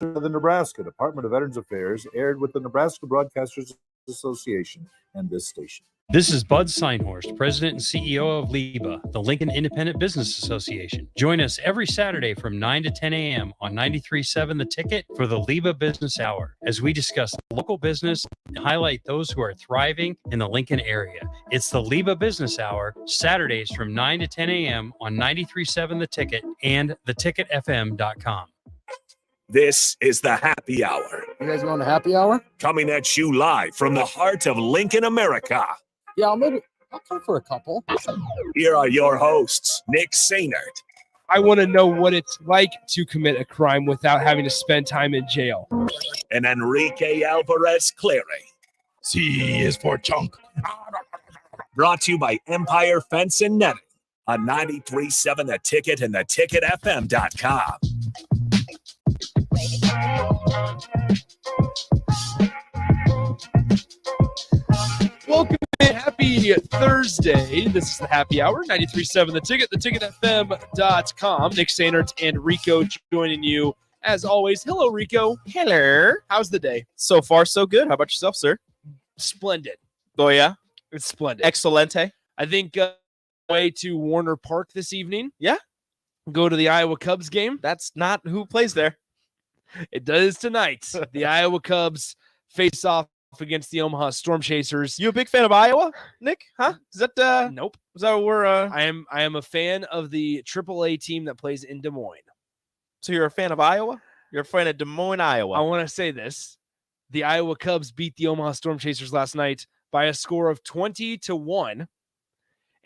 of the Nebraska Department of Veterans Affairs, aired with the Nebraska Broadcasters Association and this station. This is Bud Seinhorst, President and CEO of LIBA, the Lincoln Independent Business Association. Join us every Saturday from 9 to 10 a.m. on 93.7 The Ticket for the LIBA Business Hour, as we discuss local business and highlight those who are thriving in the Lincoln area. It's the LIBA Business Hour, Saturdays from 9 to 10 a.m. on 93.7 The Ticket and theticketfm.com. This is the Happy Hour. You guys going to happy hour? Coming at you live from the heart of Lincoln, America. Yeah, I'll come for a couple. Here are your hosts, Nick Sainert. I want to know what it's like to commit a crime without having to spend time in jail. And Enrique Alvarez Clary. C is for chunk. Brought to you by Empire Fence and Netting on 93.7 The Ticket and theticketfm.com. Welcome in. Happy Thursday. This is the Happy Hour, 93.7 The Ticket, theticketfm.com. Nick Sainert and Rico joining you as always. Hello, Rico. Hello. How's the day? So far, so good. How about yourself, sir? Splendid. Oh, yeah? It's splendid. Excelente. I think way to Warner Park this evening. Yeah. Go to the Iowa Cubs game. That's not who plays there. It does tonight. The Iowa Cubs face off against the Omaha Storm Chasers. You a big fan of Iowa, Nick? Huh? Is that Nope. Is that where I am a fan of the AAA team that plays in Des Moines. So you're a fan of Iowa? You're a fan of Des Moines, Iowa. I want to say this. The Iowa Cubs beat the Omaha Storm Chasers last night by a score of 20-1.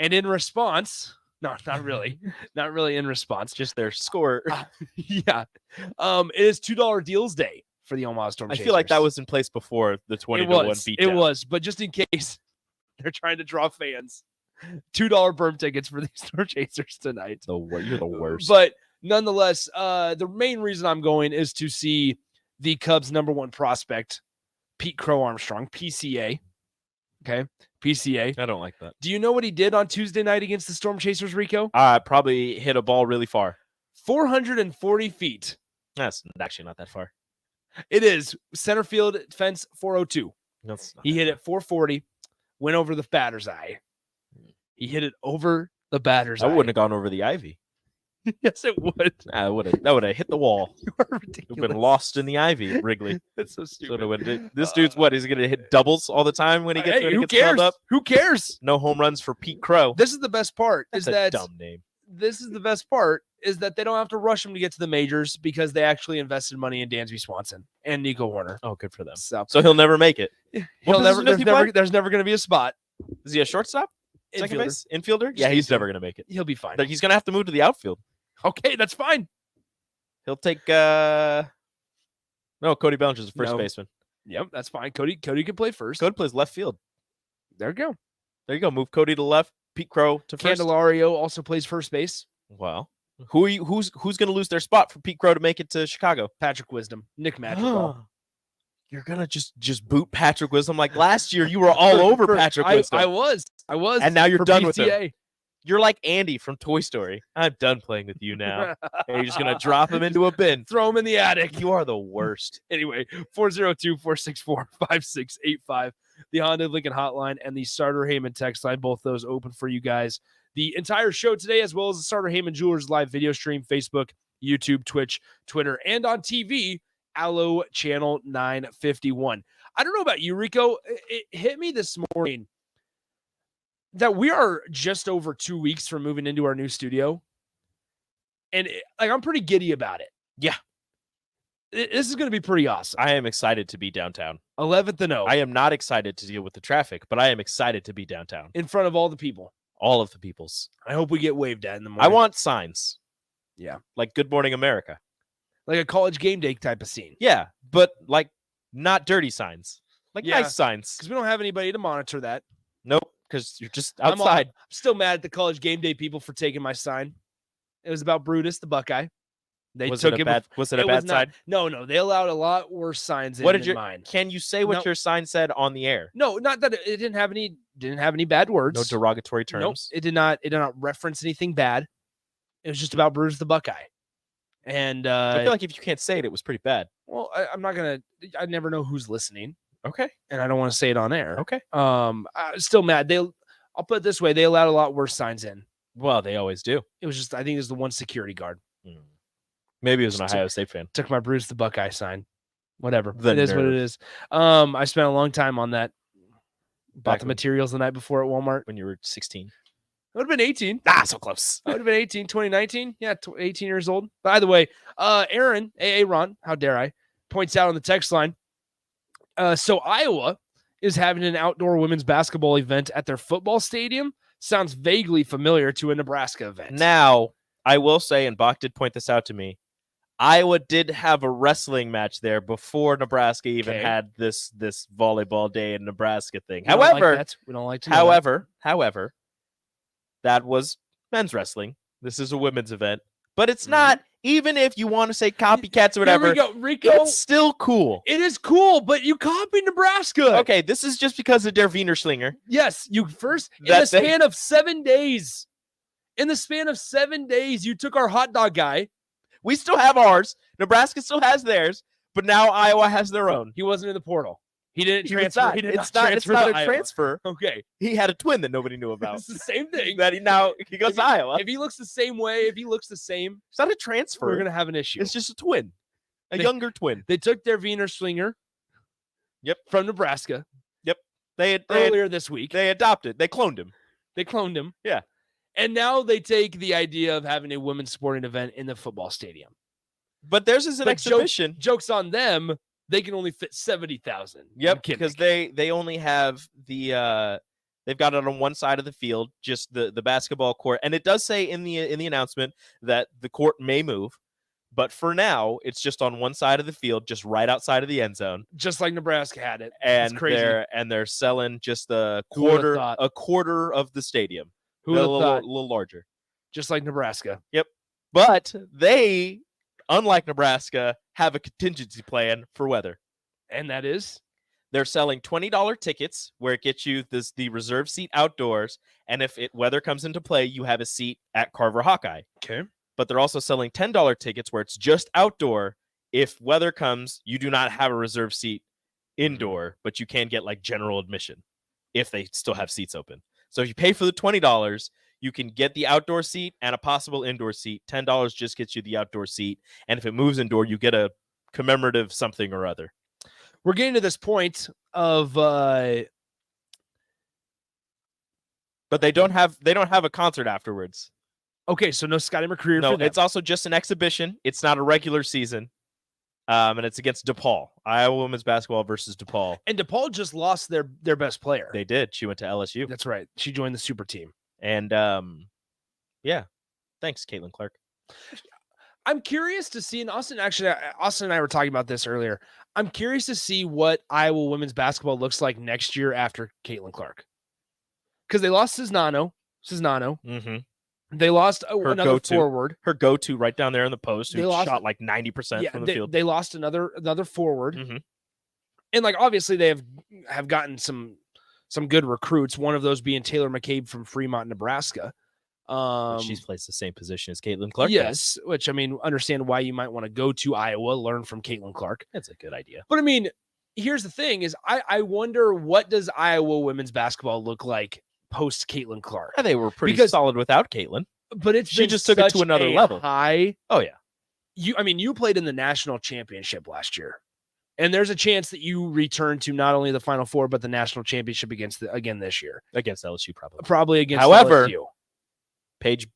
And in response, no, not really. Not really in response. Just their score. Yeah. It is $2 deals day for the Omaha Storm Chasers. I feel like that was in place before the 20-1 beatdown. It was, but just in case they're trying to draw fans, $2 berm tickets for the Storm Chasers tonight. You're the worst. But nonetheless, the main reason I'm going is to see the Cubs' number one prospect, Pete Crow Armstrong, PCA. Okay, PCA. I don't like that. Do you know what he did on Tuesday night against the Storm Chasers, Rico? Probably hit a ball really far. 440 feet. That's actually not that far. It is. Center field fence 402. He hit it 440, went over the batter's eye. He hit it over the batter's eye. I wouldn't have gone over the ivy. Yes, it would. That would have hit the wall. You are ridiculous. You've been lost in the ivy at Wrigley. That's so stupid. This dude's what? Is he going to hit doubles all the time when he gets, who cares? Up? Who cares? No home runs for Pete Crow. This is the best part. That's a dumb name. This is the best part is that they don't have to rush him to get to the majors because they actually invested money in Dansby Swanson and Nico Warner. Oh, good for them. So he'll never make it. There's never going to be a spot. Is he a shortstop? Second base? Infielder? Yeah, he's never going to make it. He'll be fine. He's going to have to move to the outfield. Okay, that's fine. He'll take Cody Bellinger's the first baseman. Yep, that's fine. Cody can play first. Cody plays left field. There you go. There you go. Move Cody to left, Pete Crow to first. Candelario also plays first base. Well, who's going to lose their spot for Pete Crow to make it to Chicago? Patrick Wisdom, Nick Madrigal. You're gonna just boot Patrick Wisdom like last year. You were all over Patrick Wisdom. I was, and now you're done PCA. with him. You're like Andy from Toy Story. I'm done playing with you now. And you're just going to drop him into a bin. Throw him in the attic. You are the worst. Anyway, 402-464-5685. The Honda Lincoln hotline and the Starter Heyman text line, both those open for you guys. The entire show today, as well as the Starter Heyman Jewelers live video stream, Facebook, YouTube, Twitch, Twitter, and on TV, Allo Channel 951. I don't know about you, Rico. It hit me this morning that we are just over 2 weeks from moving into our new studio. And I'm pretty giddy about it. Yeah. This is going to be pretty awesome. I am excited to be downtown. 11th and 0. I am not excited to deal with the traffic, but I am excited to be downtown. In front of all the people. All of the peoples. I hope we get waved at in the morning. I want signs. Yeah. Like Good Morning America. Like a college game day type of scene. Yeah, but like not dirty signs. Like nice signs. Because we don't have anybody to monitor that. Nope. Because you're just outside. I'm still mad at the college game day people for taking my sign. It was about Brutus, the Buckeye. Was it a bad sign? No. They allowed a lot worse signs than mine. Can you say what your sign said on the air? No, not that it didn't have any bad words. No derogatory terms. Nope, it did not reference anything bad. It was just about Brutus the Buckeye. And I feel like if you can't say it, it was pretty bad. well, I'm not gonna. I never know who's listening, Okay. and I don't want to say it on air. Okay. Still mad. I'll put it this way: they allowed a lot worse signs in. Well, they always do. It was just, I think it was the one security guard Maybe it was an Ohio State fan. took my Bruce the Buckeye sign. Whatever. The It is what it nerve. is. I spent a long time on that. Bought Back the when- materials the night before at Walmart. When you were 16. I would have been 18. So close. I would have been 18, 2019. Yeah, 18 years old. By the way, Aaron, Ron, how dare I, points out on the text line. So Iowa is having an outdoor women's basketball event at their football stadium. Sounds vaguely familiar to a Nebraska event. Now, I will say, and Bach did point this out to me, Iowa did have a wrestling match there before Nebraska even Okay. had this volleyball day in Nebraska thing. We don't like However, that. We don't like to know that. however, that was men's wrestling. This is a women's event, but it's Mhm. not. Even if you want to say copycats or whatever, Here we go, Rico. it's still cool. It is cool, but you copied Nebraska. Okay, this is just because of der Wiener Schlinger. Yes, you first in That the thing- span of 7 days. In the span of 7 days, you took our hot dog guy. We still have ours. Nebraska still has theirs, but now Iowa has their own. He wasn't in the portal. He didn't He was transfer. not. He did It's not not. It's transfer not to a Iowa. transfer. Okay, He had a twin that nobody knew about. it's the same thing. That he goes to Iowa. If he looks the same way, if he looks the same, It's not a transfer. we're gonna have an issue. It's just a twin, a They- younger twin. They took their Wiener Schlinger. Yep. From Nebraska They earlier this week. they adopted. They cloned him. They cloned him. Yeah. And now they take the idea of having a women's sporting event in the football stadium. But theirs is an But exhibition. Joke's on them. They can only fit 70,000. Yep, because they only have the they've got it on one side of the field, just the basketball court, and it does say in the announcement that the court may move, but for now it's just on one side of the field, just right outside of the end zone, just like Nebraska had it. and it's crazy. they're selling just a Who would've quarter of the stadium, Who would a have little, thought? little larger. Just like Nebraska. But they, unlike Nebraska, have a contingency plan for weather. And that is They're selling $20 tickets where it gets you the reserve seat outdoors. And if weather comes into play, you have a seat at Carver Hawkeye. okay. But they're also selling $10 tickets where it's just outdoor. If weather comes, you do not have a reserve seat indoor, but you can get like general admission if they still have seats open. So if you pay for the $20, you can get the outdoor seat and a possible indoor seat. $10 just gets you the outdoor seat. And if it moves indoor, you get a commemorative something or other. We're getting to this point of But they don't have a concert afterwards. okay, so no Scotty McCreer No, for them. it's also just an exhibition. It's not a regular season. And it's against DePaul. Iowa women's basketball versus DePaul. And DePaul just lost their best player. They did. She went to LSU. That's right. She joined the super team. And yeah. Thanks, Caitlin Clark. I'm curious to see, and Austin and I were talking about this earlier. I'm curious to see what Iowa women's basketball looks like next year after Caitlin Clark. Because they lost Cisnano. Mm-hmm. They lost Her another go-to. forward. Her go-to right down there in the post, They who lost- shot like 90% from the they, field. they lost another forward. Mhm. And like obviously they have gotten some good recruits, one of those being Taylor McCabe from Fremont, Nebraska. She's plays the same position as Caitlin Clark. does. Yes, which I mean, understand why you might want to go to Iowa, learn from Caitlin Clark. That's a good idea. But I mean, here's the thing: is I wonder what does Iowa women's basketball look like post Caitlin Clark? Yeah, they were pretty Because- solid without Caitlin. But it's She been just took it to such another a level. High. Oh yeah. You played in the national championship last year, and there's a chance that you return to not only the Final Four but the national championship again this year, Against LSU probably. probably against. However, LSU. Paige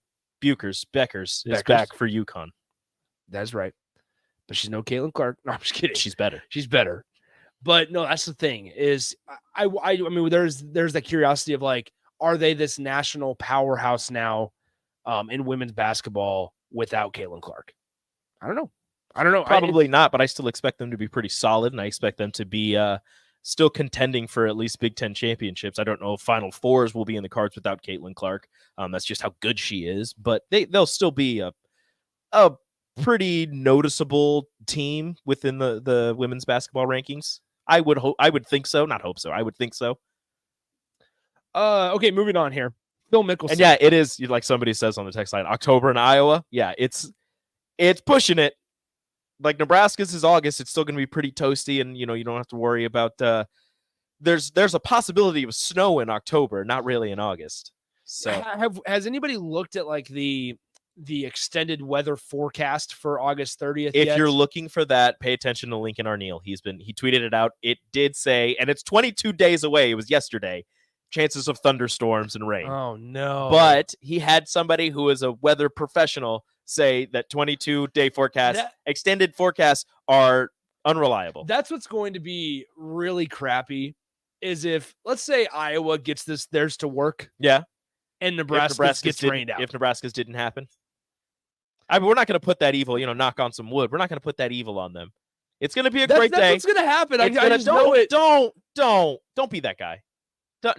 Beckers is Beckers. back for UConn. That's right, but she's no Caitlin Clark. No, I'm just kidding. She's better. She's better. But no, that's the thing is I mean, there's that curiosity of like, are they this national powerhouse now in women's basketball without Caitlin Clark? I don't know. Probably not, but I still expect them to be pretty solid, and I expect them to be still contending for at least Big Ten championships. I don't know if Final Fours will be in the cards without Caitlin Clark. That's just how good she is, but they'll still be a pretty noticeable team within the women's basketball rankings. I would think so. Not hope so. I would think so. Okay, moving on here. Phil Mickelson. And yeah, it is like somebody says on the text line, October in Iowa. Yeah, it's It's pushing it. Like Nebraska's is August. It's still going to be pretty toasty, and you don't have to worry about. There's a possibility of snow in October, not really in August. So has anybody looked at like the extended weather forecast for August 30th? If you're looking for that, pay attention to Lincoln Arneal. He tweeted it out. It did say, and it's 22 days away. It was yesterday. Chances of thunderstorms and rain. Oh no! But he had somebody who is a weather professional say that 22-day forecasts, extended forecasts, are unreliable. That's what's going to be really crappy. Is if, let's say, Iowa gets theirs to work. Yeah. And Nebraska gets rained out. If Nebraska's didn't happen. I mean, we're not going to put that evil, knock on some wood. We're not going to put that evil on them. It's going to be a great day. That's what's going to happen. I just know it. Don't be that guy.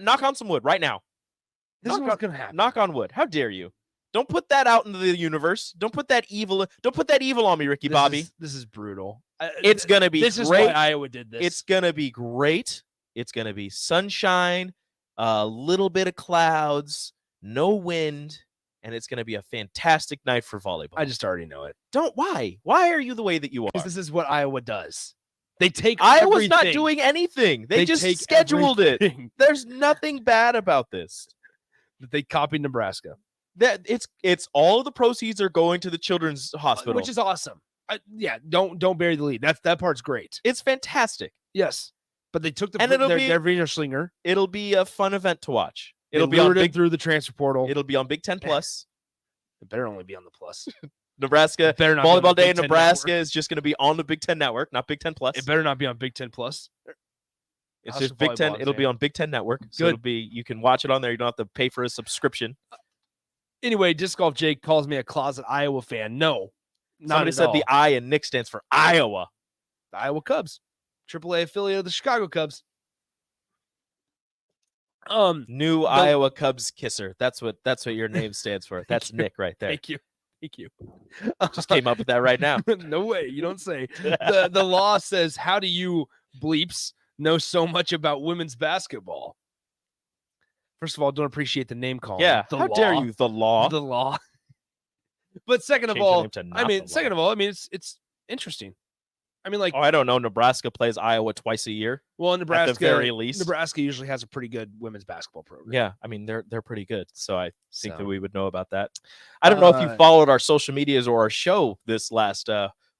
Knock on some wood right now. This is what's going to happen. Knock on wood. How dare you? Don't put that out into the universe. Don't put that evil on me, Ricky Bobby. This is brutal. It's going to be This great. is why Iowa did this. It's going to be great. It's going to be sunshine, a little bit of clouds, no wind, and it's going to be a fantastic night for volleyball. I just already know it. Why? Why are you the way that you are? This is what Iowa does. They take Iowa's everything. not doing anything. They just take scheduled everything. it. There's nothing bad about this. They copied Nebraska. That it's all of the proceeds are going to the children's hospital, which is awesome. Don't bury the lead. That part's great. It's fantastic. Yes, but they took and their Wiener Schlinger. It'll be a fun event to watch. It'll be on through the transfer portal. It'll be on Big Ten Plus. It better only be on the Plus. Nebraska volleyball day in Nebraska is just going to be on the Big Ten Network, not Big Ten Plus. It better not be on Big Ten Plus. It's just Big Ten. It'll be on Big Ten Network. So you can watch it on there. You don't have to pay for a subscription. Anyway, Disc Golf Jake calls me a closet Iowa fan. No, somebody said the I in Nick stands for Iowa. The Iowa Cubs, AAA affiliate of the Chicago Cubs. New Iowa Cubs kisser. That's what your name stands for. That's Nick right there. Thank you. Just came up with that right now. No way. You don't say. The law says, how do you bleeps know so much about women's basketball? First of all, don't appreciate the name calling. Yeah. How dare you? The law. The law. But second of all, it's interesting. I mean, like, I don't know. Nebraska plays Iowa twice a year. Well, Nebraska, at the very least, Nebraska usually has a pretty good women's basketball program. Yeah, I mean they're pretty good. So I think that we would know about that. I don't know if you followed our social medias or our show this last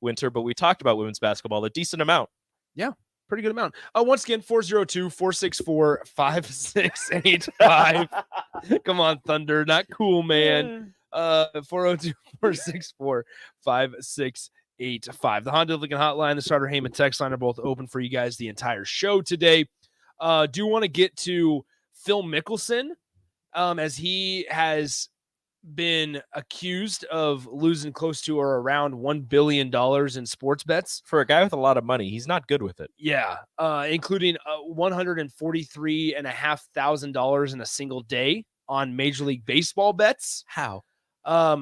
winter, but we talked about women's basketball a decent amount. Yeah, pretty good amount. Once again, 402-464-5685. Come on, Thunder, not cool, man. 402-464-5685. The Honda Lincoln Hotline, the Starter Heyman text line are both open for you guys the entire show today. Do want to get to Phil Mickelson, as he has been accused of losing close to or around $1 billion in sports bets. For a guy with a lot of money, he's not good with it. Yeah, including $143,500 in a single day on Major League Baseball bets. How? I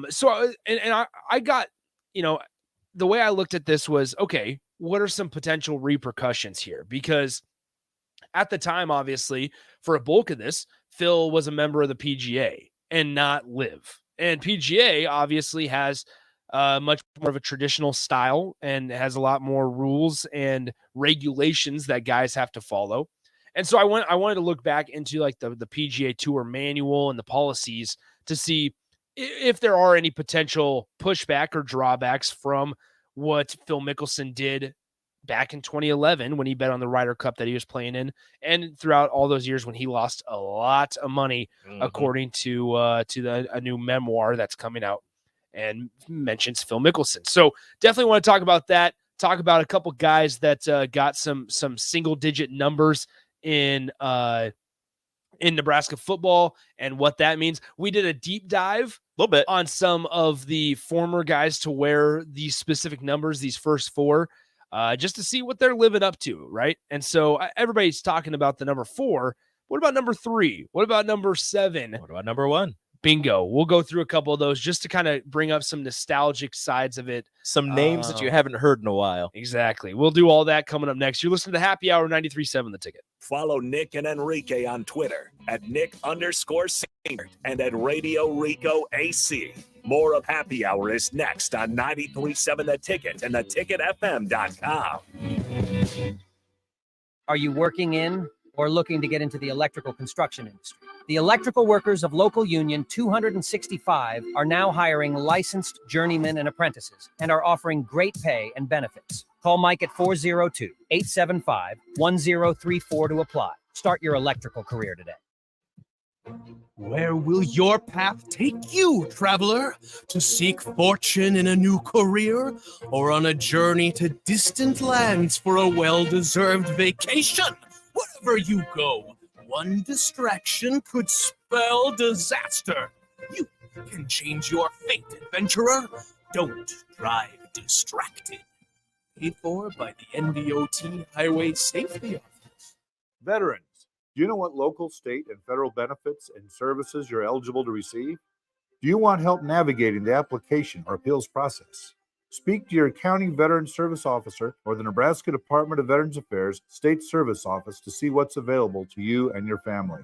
got, the way I looked at this was, okay, what are some potential repercussions here? Because at the time, obviously, for a bulk of this, Phil was a member of the PGA and not LIV. And PGA obviously has much more of a traditional style and has a lot more rules and regulations that guys have to follow. And so I wanted to look back into like the PGA Tour manual and the policies to see if there are any potential pushback or drawbacks from what Phil Mickelson did back in 2011 when he bet on the Ryder Cup that he was playing in, and throughout all those years when he lost a lot of money, according to a new memoir that's coming out and mentions Phil Mickelson. So definitely want to talk about that. Talk about a couple guys that got some single-digit numbers in Nebraska football and what that means. We did a deep dive a little bit on some of the former guys to wear these specific numbers, these first four, just to see what they're living up to, right? And so everybody's talking about the number 4. What about number 3? What about number 7? What about number 1? Bingo. We'll go through a couple of those just to kind of bring up some nostalgic sides of it. Some names that you haven't heard in a while. Exactly. We'll do all that coming up next. You're listening to Happy Hour 93.7 The Ticket. Follow Nick and Enrique on Twitter at Nick_Senior and at Radio Rico AC. More of Happy Hour is next on 93.7 The Ticket and theticketfm.com. Are you working in or looking to get into the electrical construction industry? The electrical workers of local union 265 are now hiring licensed journeymen and apprentices and are offering great pay and benefits. Call Mike at 402-875-1034 to apply. Start your electrical career today. Where will your path take you, traveler? To seek fortune in a new career, or on a journey to distant lands for a well-deserved vacation? Wherever you go, one distraction could spell disaster. You can change your fate, adventurer. Don't drive distracted. Paid for by the NDOT Highway Safety Office. Veterans, do you know what local, state, and federal benefits and services you're eligible to receive? Do you want help navigating the application or appeals process? Speak to your county veteran service officer or the Nebraska Department of Veterans Affairs State Service Office to see what's available to you and your family.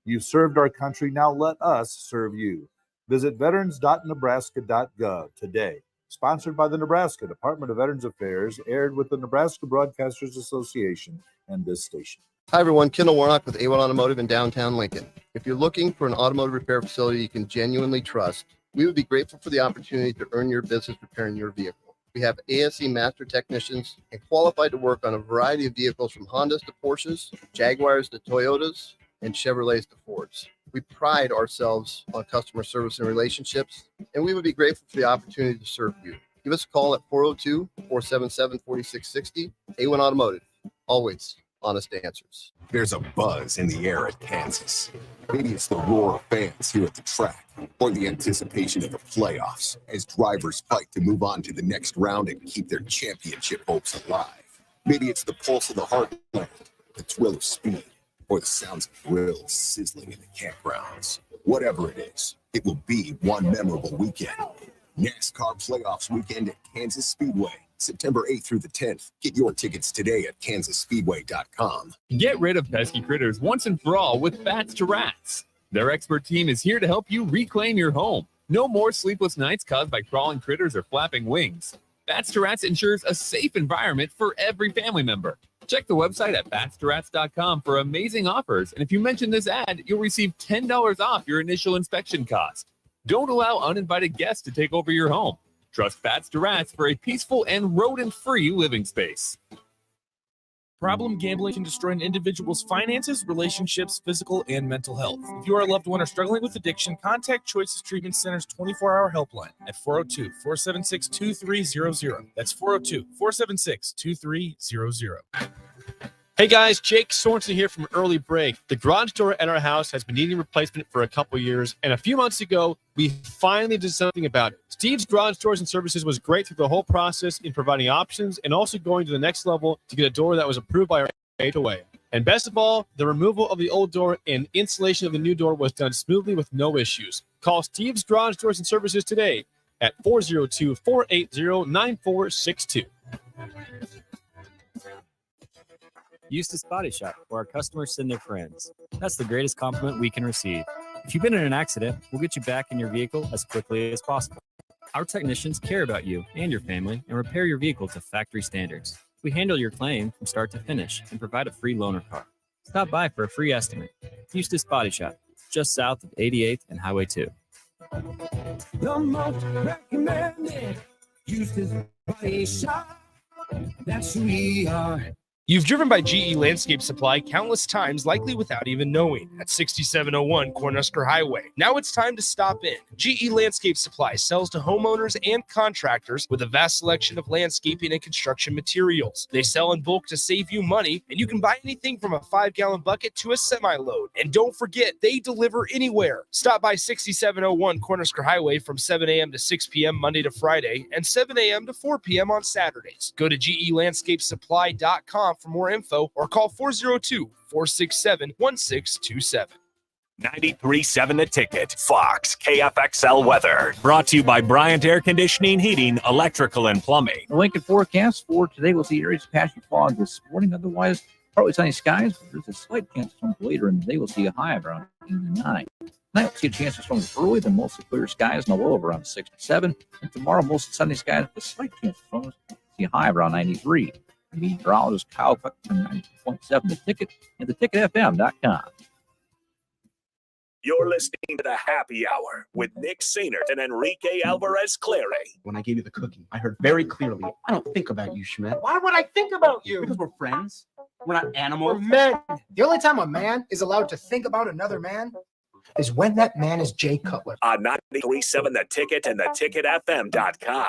You've served our country, now let us serve you. Visit veterans.nebraska.gov today. Sponsored by the Nebraska Department of Veterans Affairs, aired with the Nebraska Broadcasters Association and this station. Hi, everyone. Kendall Warnock with A1 Automotive in downtown Lincoln. If you're looking for an automotive repair facility you can genuinely trust, we would be grateful for the opportunity to earn your business repairing your vehicle. We have ASE master technicians and qualified to work on a variety of vehicles from Hondas to Porsches, Jaguars to Toyotas, and Chevrolets to Fords. We pride ourselves on customer service and relationships, and we would be grateful for the opportunity to serve you. Give us a call at 402-477-4660. A1 Automotive. Always honest answers. There's a buzz in the air at Kansas. Maybe it's the roar of fans here at the track, or the anticipation of the playoffs as drivers fight to move on to the next round and keep their championship hopes alive. Maybe it's the pulse of the heartland, the thrill of speed, or the sounds of grills sizzling in the campgrounds. Whatever it is, it will be one memorable weekend. NASCAR Playoffs Weekend at Kansas Speedway, September 8th through the 10th. Get your tickets today at kansasspeedway.com. Get rid of pesky critters once and for all with Bats to Rats. Their expert team is here to help you reclaim your home. No more sleepless nights caused by crawling critters or flapping wings. Bats to Rats ensures a safe environment for every family member. Check the website at batstorats.com for amazing offers. And if you mention this ad, you'll receive $10 off your initial inspection cost. Don't allow uninvited guests to take over your home. Trust Bats to Rats for a peaceful and rodent-free living space. Problem gambling can destroy an individual's finances, relationships, physical, and mental health. If you or a loved one are struggling with addiction, contact Choices Treatment Center's 24-hour helpline at 402-476-2300. That's 402-476-2300. Hey guys, Jake Sorensen here from Early Break. The garage door at our house has been needing replacement for a couple years, and a few months ago, we finally did something about it. Steve's Garage Doors and Services was great through the whole process in providing options and also going to the next level to get a door that was approved by our HOA. And best of all, the removal of the old door and installation of the new door was done smoothly with no issues. Call Steve's Garage Doors and Services today at 402-480-9462. Eustace Body Shop, where our customers send their friends. That's the greatest compliment we can receive. If you've been in an accident, we'll get you back in your vehicle as quickly as possible. Our technicians care about you and your family and repair your vehicle to factory standards. We handle your claim from start to finish and provide a free loaner car. Stop by for a free estimate. Eustace Body Shop, just south of 88th and Highway 2. The most recommended Eustace Body Shop. That's who we are. You've driven by GE Landscape Supply countless times, likely without even knowing, at 6701 Cornhusker Highway. Now it's time to stop in. GE Landscape Supply sells to homeowners and contractors with a vast selection of landscaping and construction materials. They sell in bulk to save you money, and you can buy anything from a 5-gallon bucket to a semi-load. And don't forget, they deliver anywhere. Stop by 6701 Cornhusker Highway from 7 a.m. to 6 p.m. Monday to Friday and 7 a.m. to 4 p.m. on Saturdays. Go to GELandscapesupply.com for more info or call 402-467-1627. 93.7 The Ticket, Fox, KFXL weather. Brought to you by Bryant Air Conditioning, Heating, Electrical, and Plumbing. The Lincoln forecast for today, we'll see areas of patchy fog this morning. Otherwise, partly sunny skies. There's a slight chance of some later in the day. We'll see a high of around 89. Tonight we'll see a chance of storms early, then mostly clear skies and a low of around 67. And tomorrow, mostly sunny skies with a slight chance of storms. See a high of around 93. Meteorologist Kyle Buckman, 90.7 The Ticket, and theticketfm.com. You're listening to the Happy Hour with Nick Sainert and Enrique Alvarez Clary. When I gave you the cookie, I heard very clearly, I don't think about you, Schmidt. Why would I think about you? Because we're friends. We're not animals. We're men. The only time a man is allowed to think about another man is when that man is Jay Cutler. On 93.7 The Ticket and theticketfm.com.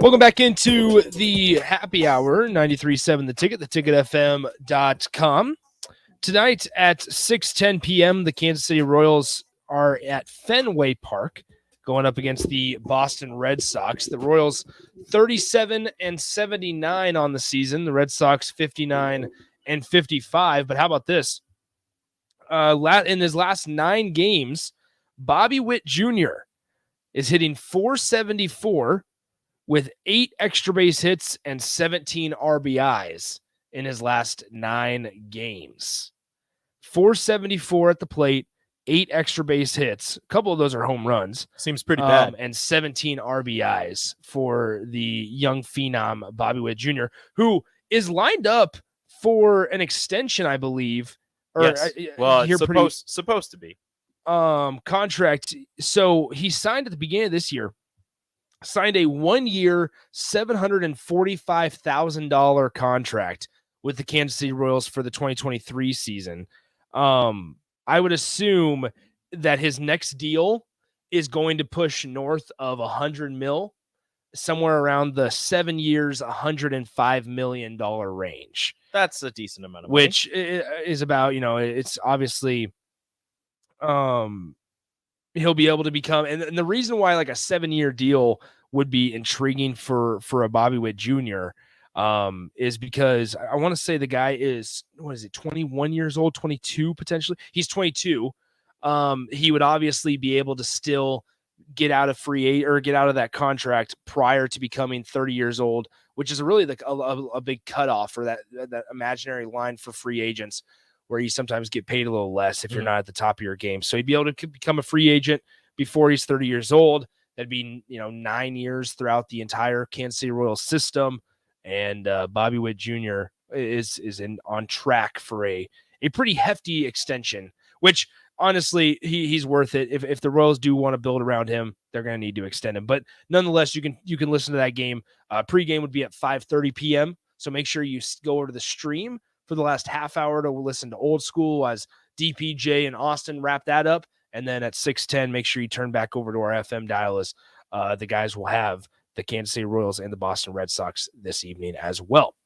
Welcome back into the Happy Hour, 93.7 The Ticket, theticketfm.com. Tonight at 6:10 p.m., the Kansas City Royals are at Fenway Park going up against the Boston Red Sox. The Royals 37-79 on the season. The Red Sox 59-55. But how about this? In his last 9 games, Bobby Witt Jr. is hitting .474 with 8 extra base hits and 17 RBIs in his last 9 games. .474 at the plate, 8 extra base hits. A couple of those are home runs. Seems pretty bad. And 17 RBIs for the young phenom Bobby Witt Jr., who is lined up for an extension, I believe. Yes. Well, it's supposed to be. Contract. So he signed at the beginning of this year, signed a 1-year, $745,000 contract with the Kansas City Royals for the 2023 season. I would assume that his next deal is going to push north of $100 million, somewhere around the 7 years, $105 million range. That's a decent amount of money. Which is about, it's obviously, he'll be able to become, and the reason why like a 7-year deal would be intriguing for a Bobby Witt Jr. Is because I want to say the guy is, 21 years old, 22 potentially. He's 22. He would obviously be able to still get out of get out of that contract prior to becoming 30 years old, which is really like a big cutoff for that imaginary line for free agents, where you sometimes get paid a little less if you're not at the top of your game. So he'd be able to become a free agent before he's 30 years old. That'd be 9 years throughout the entire Kansas City Royals system. And Bobby Witt Jr. is on track for a pretty hefty extension, which honestly he's worth it. If the Royals do want to build around him, they're going to need to extend him. But nonetheless, you can listen to that game. Pregame would be at 5:30 p.m. So make sure you go over to the stream for the last half hour to listen to Old School as DPJ and Austin wrap that up. And then at 6:10, make sure you turn back over to our FM dial as the guys will have the Kansas City Royals and the Boston Red Sox this evening as well.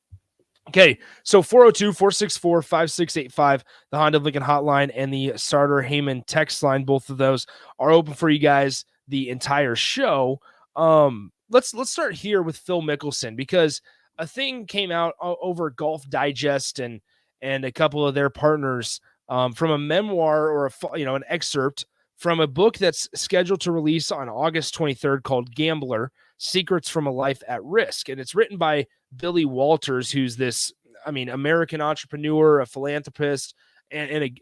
Okay, so 402-464-5685, the Honda Lincoln hotline and the Starter Heyman text line, both of those are open for you guys the entire show. Let's start here with Phil Mickelson, because a thing came out over Golf Digest and a couple of their partners from a memoir or an excerpt from a book that's scheduled to release on August 23rd called Gambler: Secrets from a Life at Risk. And it's written by Billy Walters, who's this, American entrepreneur, a philanthropist, and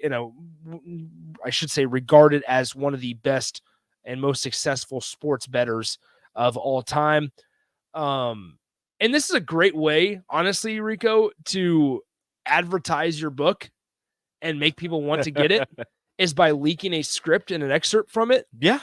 I should say regarded as one of the best and most successful sports bettors of all time. And this is a great way, honestly, Rico, to advertise your book and make people want to get it is by leaking a script and an excerpt from it. Yeah.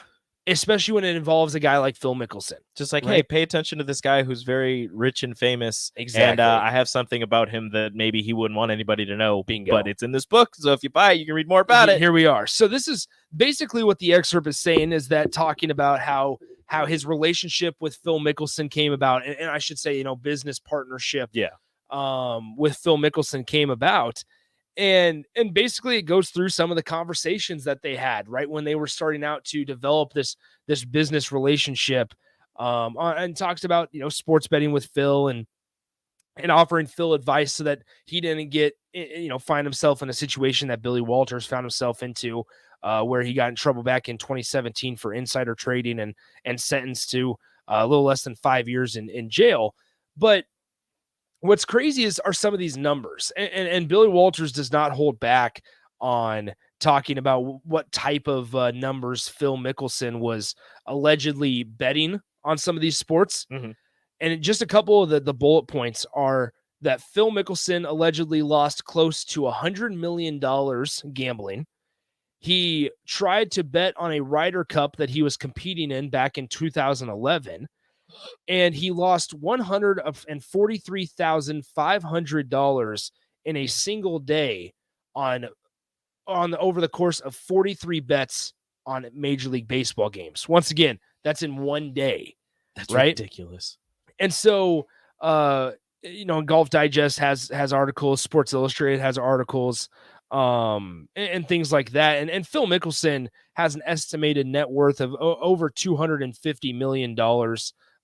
Especially when it involves a guy like Phil Mickelson. Just like, hey, pay attention to this guy who's very rich and famous. Exactly. And I have something about him that maybe he wouldn't want anybody to know. Bingo. But it's in this book. So if you buy it, you can read more about it. Here we are. So this is basically what the excerpt is saying, is that talking about how his relationship with Phil Mickelson came about. And I should say, business partnership with Phil Mickelson came about. And basically it goes through some of the conversations that they had right when they were starting out to develop this business relationship, and talks about, sports betting with Phil and and offering Phil advice so that he didn't find himself in a situation that Billy Walters found himself into, where he got in trouble back in 2017 for insider trading and sentenced to a little less than 5 years in jail. But what's crazy are some of these numbers, and Billy Walters does not hold back on talking about what type of numbers Phil Mickelson was allegedly betting on some of these sports. Mm-hmm. And just a couple of the bullet points are that Phil Mickelson allegedly lost close to $100 million gambling. He tried to bet on a Ryder Cup that he was competing in back in 2011, and he lost $143,500 in a single day on over the course of 43 bets on Major League Baseball games. Once again, that's in one day. That's right? ridiculous. And so, Golf Digest has articles, Sports Illustrated has articles, and things like that. And Phil Mickelson has an estimated net worth of over $250 million,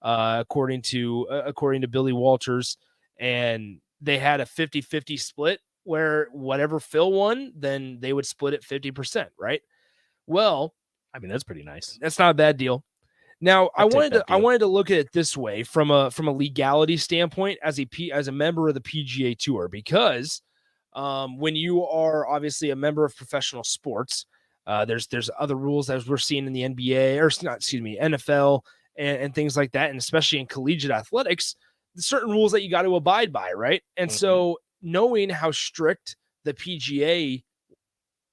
according to Billy Walters. And they had a 50-50 split where whatever Phil won, then they would split it 50%, right? Well, I mean, that's pretty nice. That's not a bad deal. Now, I wanted to look at it this way from a legality standpoint as a member of the PGA Tour, because when you are obviously a member of professional sports, there's other rules as we're seeing in the NFL and things like that, and especially in collegiate athletics, certain rules that you got to abide by, right? And so knowing how strict the PGA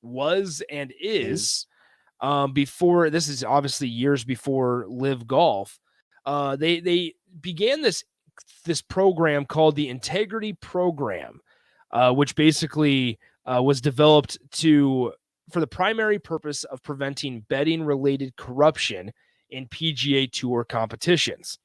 was and is. Before, this is obviously years before Live Golf, they began this program called the Integrity Program, which basically was developed for the primary purpose of preventing betting related corruption in PGA Tour competitions.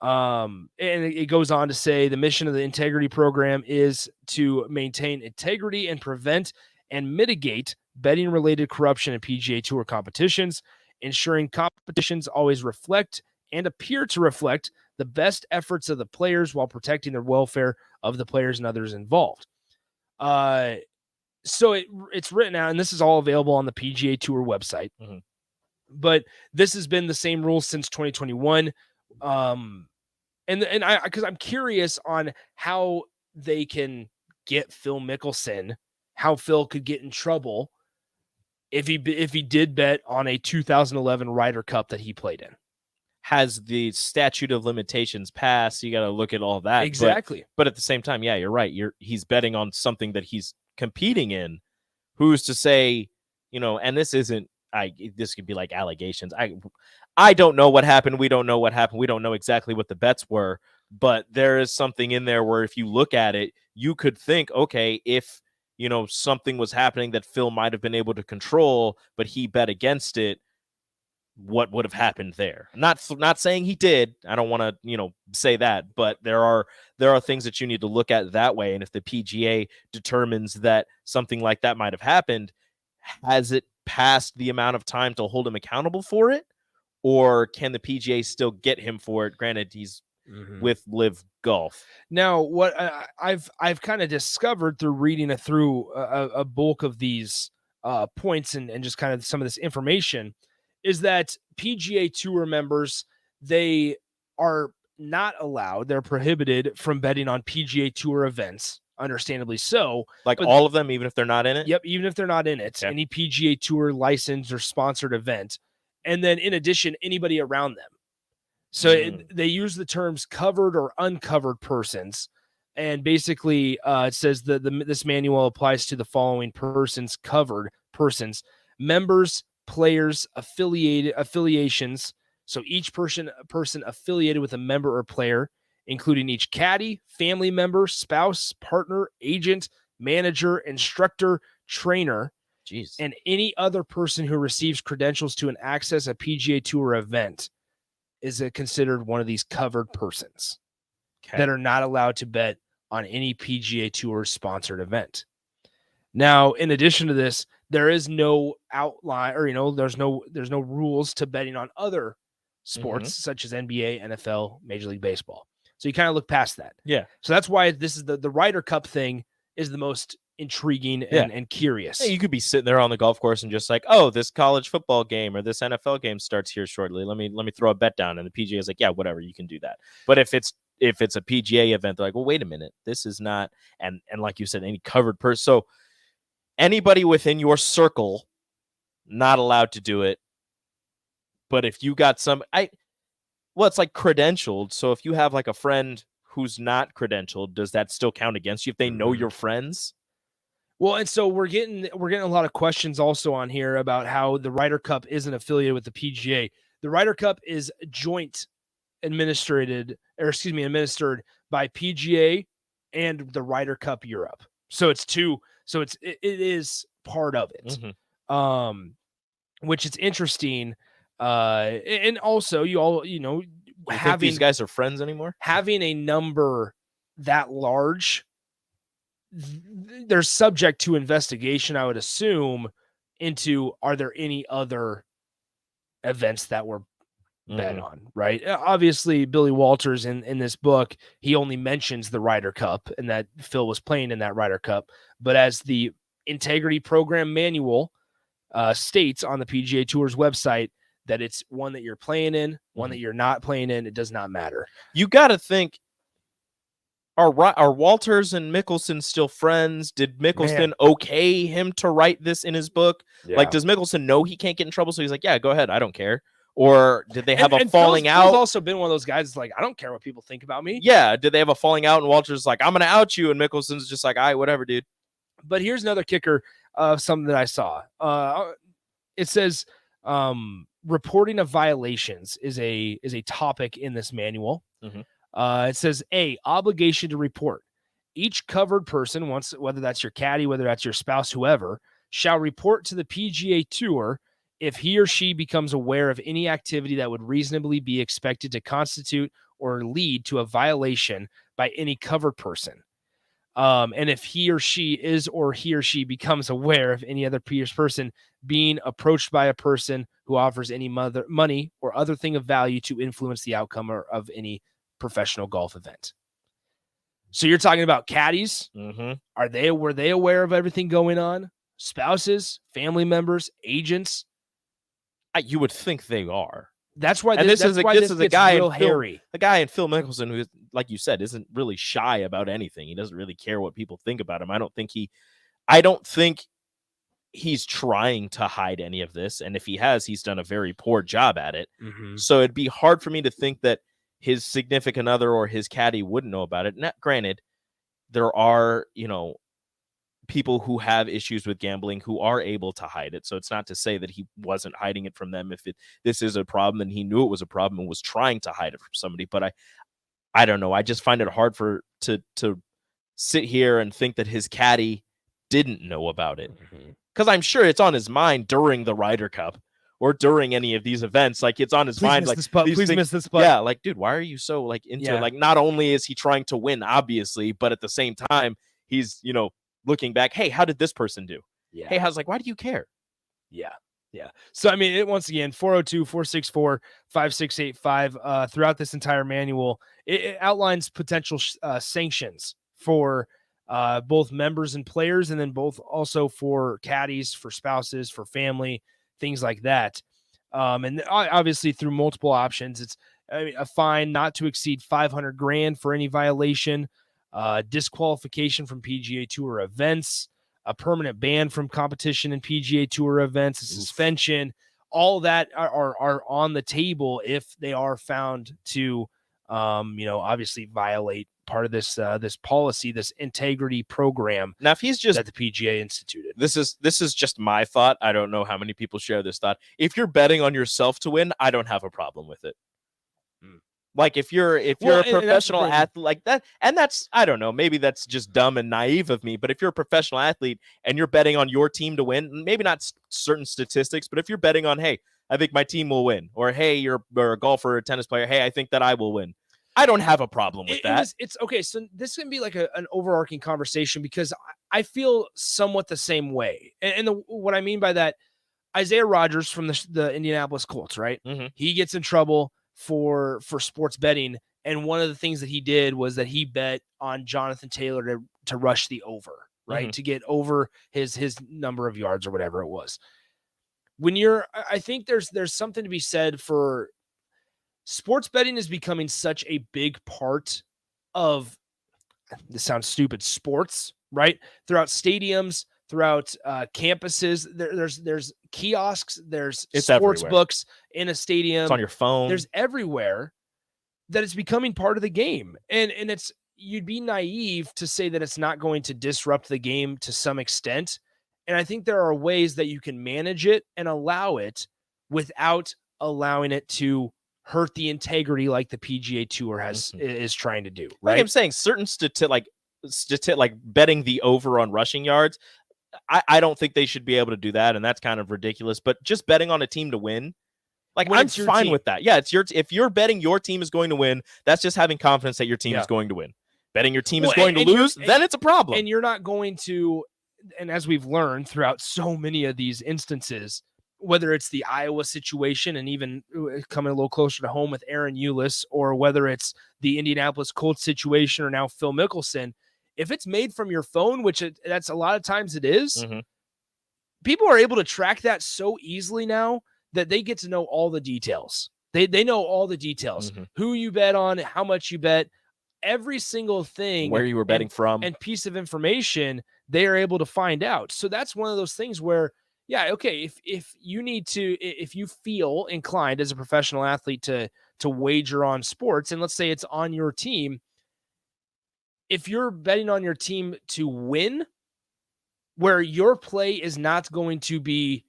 And it goes on to say the mission of the Integrity Program is to maintain integrity and prevent and mitigate betting-related corruption in PGA Tour competitions, ensuring competitions always reflect and appear to reflect the best efforts of the players while protecting the welfare of the players and others involved. So it's written out, and this is all available on the PGA Tour website. Mm-hmm. But this has been the same rules since 2021. Because I'm curious on how they can get Phil Mickelson, how Phil could get in trouble if he did bet on a 2011 Ryder Cup that he played in. Has the statute of limitations passed? You got to look at all that. Exactly. But at the same time, yeah, you're right. He's betting on something that he's competing in. Who's to say, and this isn't, this could be like allegations. I don't know what happened. We don't know what happened. We don't know exactly what the bets were, but there is something in there where if you look at it, you could think, okay, if something was happening that Phil might have been able to control, but he bet against it, what would have happened there? Not saying he did. I don't want to, say that, but there are things that you need to look at that way. And if the PGA determines that something like that might have happened, has it passed the amount of time to hold him accountable for it? Or can the PGA still get him for it? Granted, he's with Live Golf. Now, what I've kind of discovered through reading through a bulk of these points and just kind of some of this information is that PGA Tour members, they are not allowed, they're prohibited from betting on PGA Tour events, understandably so. Like all of them, even if they're not in it? Yep, even if they're not in it. Okay. Any PGA Tour licensed or sponsored event. And then in addition, anybody around them. So they use the terms covered or uncovered persons. And basically it says that this manual applies to the following persons: covered persons, members, players, affiliations. So each person affiliated with a member or player, including each caddy, family member, spouse, partner, agent, manager, instructor, trainer, and any other person who receives credentials to access a PGA Tour event is considered one of these covered persons that are not allowed to bet on any PGA Tour sponsored event. Now, in addition to this, there is no outline, or there's no rules to betting on other sports such as NBA, NFL, Major League Baseball. So you kind of look past that. Yeah. So that's why this is the Ryder Cup thing is the most intriguing and curious. Yeah, you could be sitting there on the golf course and just like, oh, this college football game or this NFL game starts here shortly. Let me throw a bet down. And the PGA is like, yeah, whatever, you can do that. But if it's a PGA event, they're like, well, wait a minute, this is not, and like you said, any covered person. So anybody within your circle not allowed to do it. But if you got it's like credentialed. So if you have like a friend who's not credentialed, does that still count against you if they know your friends? Well, and so we're getting a lot of questions also on here about how the Ryder Cup isn't affiliated with the PGA. The Ryder Cup is administered by PGA and the Ryder Cup Europe. So it is part of it. Mm-hmm. Which is interesting. And also think these guys are friends anymore? Having a number that large, they're subject to investigation, I would assume, into are there any other events that were bet on, right? Obviously, Billy Walters in this book, he only mentions the Ryder Cup and that Phil was playing in that Ryder Cup. But as the Integrity Program Manual states on the PGA Tour's website, that it's one that you're playing in, one that you're not playing in, it does not matter. You got to think, are Walters and Mickelson still friends? Did Mickelson okay him to write this in his book? Yeah. Like, does Mickelson know he can't get in trouble? So he's like, yeah, go ahead. I don't care. Or did they have a falling out? Phil's also been one of those guys that's like, I don't care what people think about me. Yeah. Did they have a falling out? And Walters like, I'm going to out you. And Mickelson's just like, all right, whatever, dude. But here's another kicker of something that I saw. It says reporting of violations is a topic in this manual. Mm-hmm. It says obligation to report. Each covered person, whether that's your caddy, whether that's your spouse, whoever, shall report to the PGA Tour if he or she becomes aware of any activity that would reasonably be expected to constitute or lead to a violation by any covered person. And if he or she becomes aware of any other peers person being approached by a person who offers any money or other thing of value to influence the outcome of any professional golf event. So you're talking about caddies. Mm-hmm. Were they aware of everything going on? Spouses, family members, agents? You would think they are. That's why this is a guy real hairy. A guy in Phil Mickelson who, like you said, isn't really shy about anything. He doesn't really care what people think about him. I don't think he's trying to hide any of this. And if he has, he's done a very poor job at it. Mm-hmm. So it'd be hard for me to think that his significant other or his caddy wouldn't know about it. Now, granted, there are, people who have issues with gambling who are able to hide it. So it's not to say that he wasn't hiding it from them. If this is a problem and he knew it was a problem and was trying to hide it from somebody, but I don't know. I just find it hard to sit here and think that his caddy didn't know about it. Because I'm sure it's on his mind during the Ryder Cup or during any of these events. Like, it's on his mind. Like, please miss this putt. Yeah, like, dude, why are you so into it? Like, not only is he trying to win, obviously, but at the same time, he's, looking back, hey, how did this person do? Yeah. Hey, how's why do you care? Yeah. Yeah. So, I mean, once again, 402-464-5685 throughout this entire manual, it outlines potential sanctions for both members and players, and then both also for caddies, for spouses, for family, things like that. And obviously through multiple options, it's a fine not to exceed $500,000 for any violation, disqualification from PGA Tour events, a permanent ban from competition in PGA Tour events, a suspension. All that are on the table if they are found to, obviously violate part of this policy, this integrity program. Now, if he's just that the PGA instituted, this is just my thought. I don't know how many people share this thought. If you're betting on yourself to win, I don't have a problem with it. Like, if you're a professional athlete like that, and that's, I don't know, maybe that's just dumb and naive of me, but if you're a professional athlete and you're betting on your team to win, maybe not certain statistics, but if you're betting on, hey, I think my team will win, or hey, you're a golfer or a tennis player, hey, I think that I will win, I don't have a problem with that. It's okay. So this can be like an overarching conversation, because I feel somewhat the same way. And what I mean by that, Isaiah Rodgers from the Indianapolis Colts, right? Mm-hmm. He gets in trouble for sports betting, And one of the things that he did was that he bet on Jonathan Taylor to rush the over, right? To get over his number of yards or whatever it was. I think there's something to be said for sports betting is becoming such a big part of, this sounds stupid, sports, right? Throughout stadiums, throughout campuses, there's kiosks, there's sports everywhere. books in a stadium. It's on your phone. There's everywhere that it's becoming part of the game. And it's, you'd be naive to say that it's not going to disrupt the game to some extent. And I think there are ways that you can manage it and allow it without allowing it to hurt the integrity like the PGA Tour is trying to do. Right. Like I'm saying, certain like betting the over on rushing yards, I don't think they should be able to do that, and that's kind of ridiculous. But just betting on a team to win, like, when I'm it's your fine team. with that. Yeah, if you're betting your team is going to win, that's just having confidence that your team is going to win. Betting your team is going to lose, then it's a problem. And you're not going to, and as we've learned throughout so many of these instances, whether it's the Iowa situation and even coming a little closer to home with Aaron Eulis, or whether it's the Indianapolis Colts situation or now Phil Mickelson, if it's made from your phone, which that's a lot of times it is, people are able to track that so easily now that they get to know all the details. They know all the details, who you bet on, how much you bet, every single thing, where you were betting from, and piece of information they are able to find out. So that's one of those things where, yeah, okay, if you need to, if you feel inclined as a professional athlete to wager on sports, and let's say it's on your team, if you're betting on your team to win, where your play is not going to be,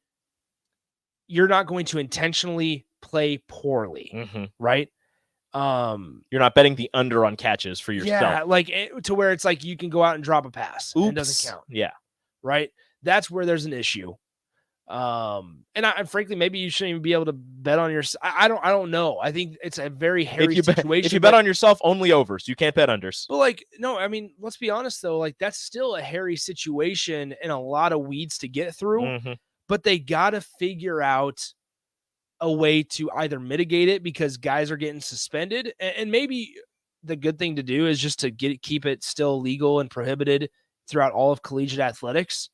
you're not going to intentionally play poorly, right? You're not betting the under on catches for yourself. Yeah, like to where it's like you can go out and drop a pass. And it doesn't count. Yeah. Right. That's where there's an issue. And frankly, maybe you shouldn't even be able to bet on your. I don't know. I think it's a very hairy situation. If you bet on yourself, only overs. You can't bet unders. But like, no, I mean, let's be honest though. Like, that's still a hairy situation and a lot of weeds to get through. But they got to figure out a way to either mitigate it, because guys are getting suspended, and maybe the good thing to do is just to keep it still legal and prohibited throughout all of collegiate athletics.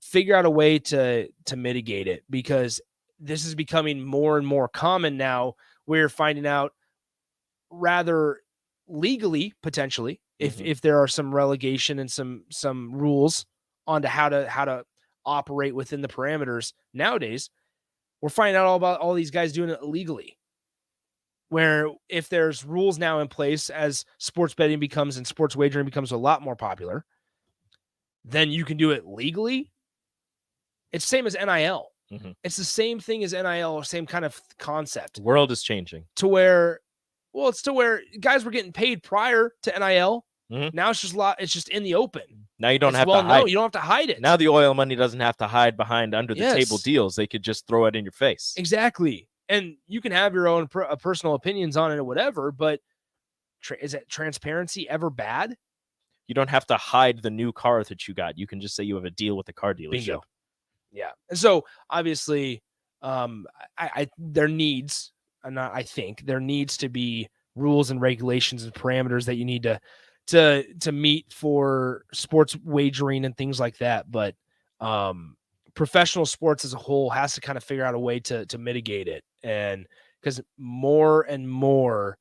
Figure out a way to mitigate it, because this is becoming more and more common now. We're finding out rather legally, potentially, if there are some relegation and some rules onto how to operate within the parameters nowadays. We're finding out all about all these guys doing it illegally, where if there's rules now in place as sports betting becomes and sports wagering becomes a lot more popular, then you can do it legally. It's the same as NIL. It's the same thing as NIL, same kind of concept. The world is changing to where guys were getting paid prior to NIL. Now it's just in the open. Now you don't have to hide. No, you don't have to hide it. Now the oil money doesn't have to hide behind under the table deals. They could just throw it in your face. Exactly. And you can have your own personal opinions on it or whatever, but is that transparency ever bad? You don't have to hide the new car that you got. You can just say you have a deal with the car dealership. Bingo. Yeah. And so obviously there needs to be rules and regulations and parameters that you need to meet for sports wagering and things like that. But professional sports as a whole has to kind of figure out a way to mitigate it. And because more and more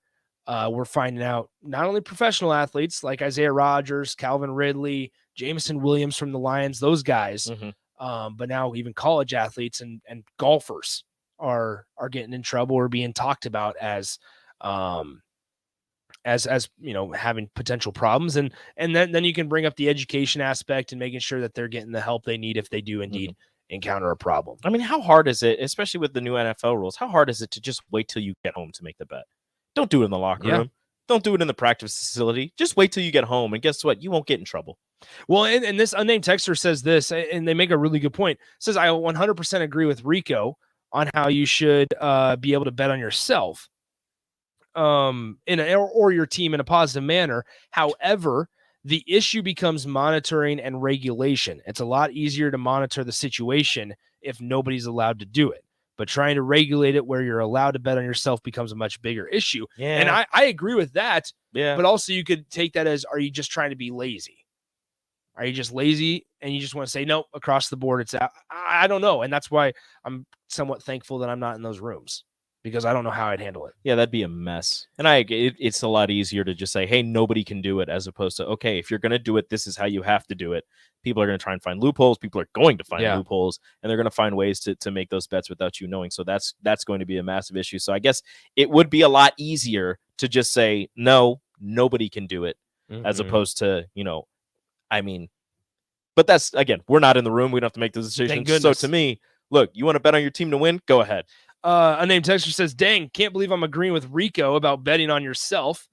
we're finding out not only professional athletes like Isaiah Rodgers, Calvin Ridley, Jameson Williams from the Lions, those guys, but now even college athletes and golfers are getting in trouble or being talked about as you know, having potential problems. And then you can bring up the education aspect and making sure that they're getting the help they need if they do indeed encounter a problem. I mean, how hard is it, especially with the new NFL rules, how hard is it to just wait till you get home to make the bet? Don't do it in the locker room. Don't do it in the practice facility. Just wait till you get home, and guess what? You won't get in trouble. Well, and this unnamed texter says this, and they make a really good point. It says, I 100% agree with Rico on how you should be able to bet on yourself or your team in a positive manner. However, the issue becomes monitoring and regulation. It's a lot easier to monitor the situation if nobody's allowed to do it. but trying to regulate it where you're allowed to bet on yourself becomes a much bigger issue. Yeah. And I agree with that. Yeah. But also you could take that as, are you just trying to be lazy? Are you just lazy and you just want to say, nope, across the board, it's out? I don't know. And that's why I'm somewhat thankful that I'm not in those rooms, because I don't know how I'd handle it. Yeah, that'd be a mess. And it's a lot easier to just say, hey, nobody can do it, as opposed to, okay, if you're going to do it, this is how you have to do it. People are going to try and find loopholes. People are going to find loopholes, and they're going to find ways to make those bets without you knowing. So that's going to be a massive issue. So I guess it would be a lot easier to just say, no, nobody can do it, as opposed to, I mean, but that's, again, we're not in the room. We don't have to make those decisions. So to me, look, you want to bet on your team to win? Go ahead. Unnamed texter says, dang, can't believe I'm agreeing with Rico about betting on yourself.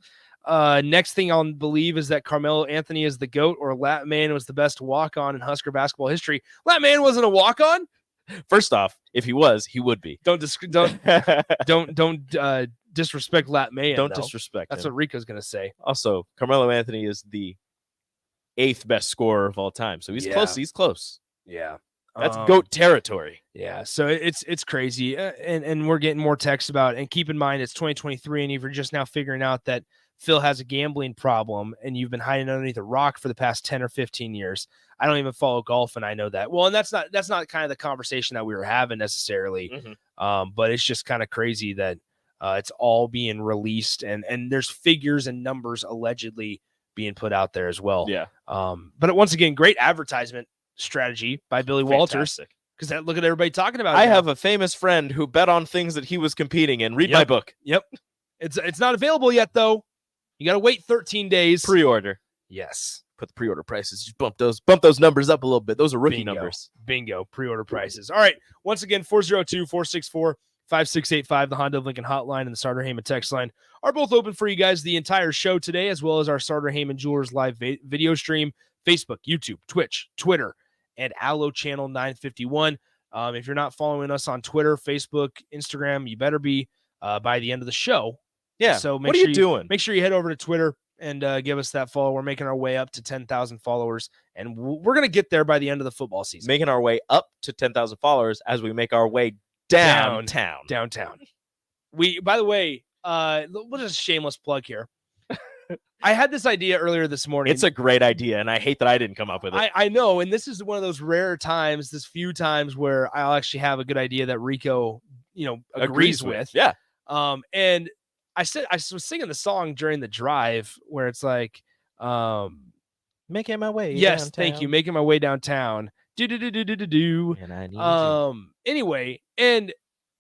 Next thing I'll believe is that Carmelo Anthony is the GOAT, or Lat Man was the best walk-on in Husker basketball history. Lat Man wasn't a walk-on? First off, if he was, he would be. Don't disrespect Lat Man. Don't disrespect That's him. what Rico's going to say. Also, Carmelo Anthony is the 8th best scorer of all time. So he's close. He's close. Yeah. That's GOAT territory. Yeah, so it's crazy, and we're getting more texts about it. And keep in mind, it's 2023, and if you're just now figuring out that Phil has a gambling problem and you've been hiding underneath a rock for the past 10 or 15 years, I don't even follow golf, and I know that. Well, and that's not kind of the conversation that we were having necessarily, but it's just kind of crazy that it's all being released, and there's figures and numbers allegedly being put out there as well. Yeah. But once again, great advertisement strategy by Billy Walters, because look at everybody talking about it. I have a famous friend who bet on things that he was competing in. Read my book. Yep. It's not available yet, though. You got to wait 13 days. Pre-order. Yes. Put the pre-order prices. Just bump those numbers up a little bit. Those are rookie numbers. Bingo. Pre-order prices. All right. Once again, 402-464-5685, the Honda of Lincoln hotline and the Starter Heyman text line are both open for you guys the entire show today, as well as our Starter Heyman Jewelers live video stream, Facebook, YouTube, Twitch, Twitter, and Allo Channel 951. If you're not following us on Twitter, Facebook, Instagram, you better be by the end of the show. Yeah. So what are you doing? Make sure you head over to Twitter and give us that follow. We're making our way up to 10,000 followers, and we're going to get there by the end of the football season. Making our way up to 10,000 followers as we make our way downtown. By the way, we'll just shameless plug here. I had this idea earlier this morning. It's a great idea, and I hate that I didn't come up with it. I know, and this is one of those rare times, this few times where I'll actually have a good idea that Rico, agrees with. Yeah. And I was singing the song during the drive where it's like, making my way. Yes, downtown. thank you. Making my way downtown. Do. And I need you. Anyway, and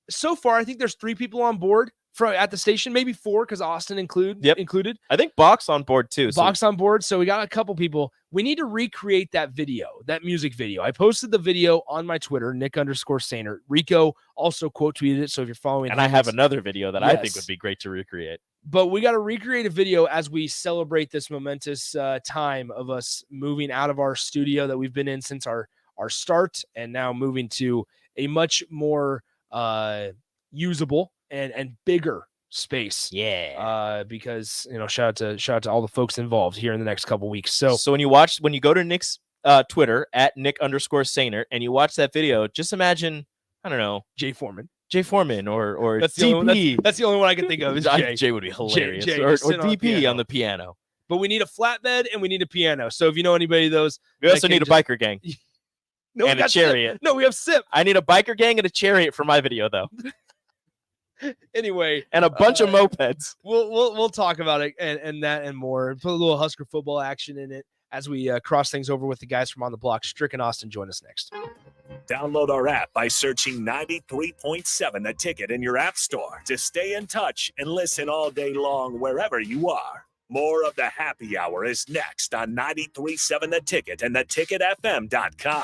so far I think there's 3 people on board at the station, maybe 4 because Austin included. I think Bach's on board too. Bach's on board, so we got a couple people. We need to recreate that video, that music video. I posted the video on my Twitter, Nick_Sainer. Rico also quote tweeted it, so if you're following, and I have another video that I think would be great to recreate. But we got to recreate a video as we celebrate this momentous time of us moving out of our studio that we've been in since our start, and now moving to a much more usable and bigger space. Yeah. Because shout out to all the folks involved here in the next couple weeks. So when you go to Nick's Twitter at Nick_Sainer and you watch that video, just imagine, I don't know, Jay Foreman or that's DP. That's the only one I can think of is Jay. Jay would be hilarious. Jay, or DP on the piano. But we need a flatbed and we need a piano. So if you know anybody of those, we also need a biker gang. No, and a chariot. No, we have SIP. I need a biker gang and a chariot for my video, though. Anyway, and a bunch of mopeds. We'll talk about it and that and more. Put a little Husker football action in it as we cross things over with the guys from On the Block. Strick and Austin join us next. Download our app by searching 93.7 The Ticket in your app store to stay in touch and listen all day long wherever you are. More of the happy hour is next on 93.7 The Ticket and theticketfm.com.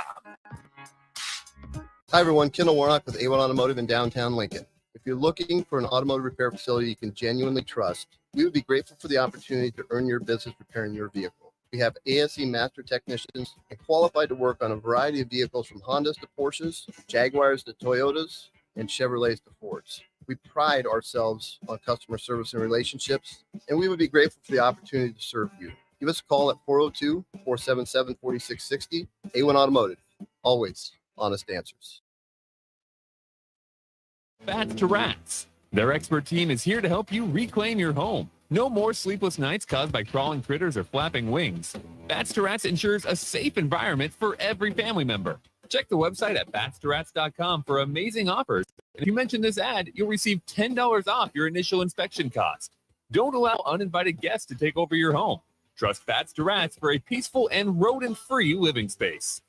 Hi, everyone. Kendall Warnock with A1 Automotive in downtown Lincoln. If you're looking for an automotive repair facility you can genuinely trust, we would be grateful for the opportunity to earn your business repairing your vehicle. We have ASE master technicians and qualified to work on a variety of vehicles from Hondas to Porsches, Jaguars to Toyotas, and Chevrolets to Fords. We pride ourselves on customer service and relationships, and we would be grateful for the opportunity to serve you. Give us a call at 402-477-4660. A1 Automotive, always honest answers. Bats to Rats. Their expert team is here to help you reclaim your home. No more sleepless nights caused by crawling critters or flapping wings. Bats to Rats ensures a safe environment for every family member. Check the website at batstoRats.com for amazing offers. And if you mention this ad, you'll receive $10 off your initial inspection cost. Don't allow uninvited guests to take over your home. Trust Bats to Rats for a peaceful and rodent-free living space.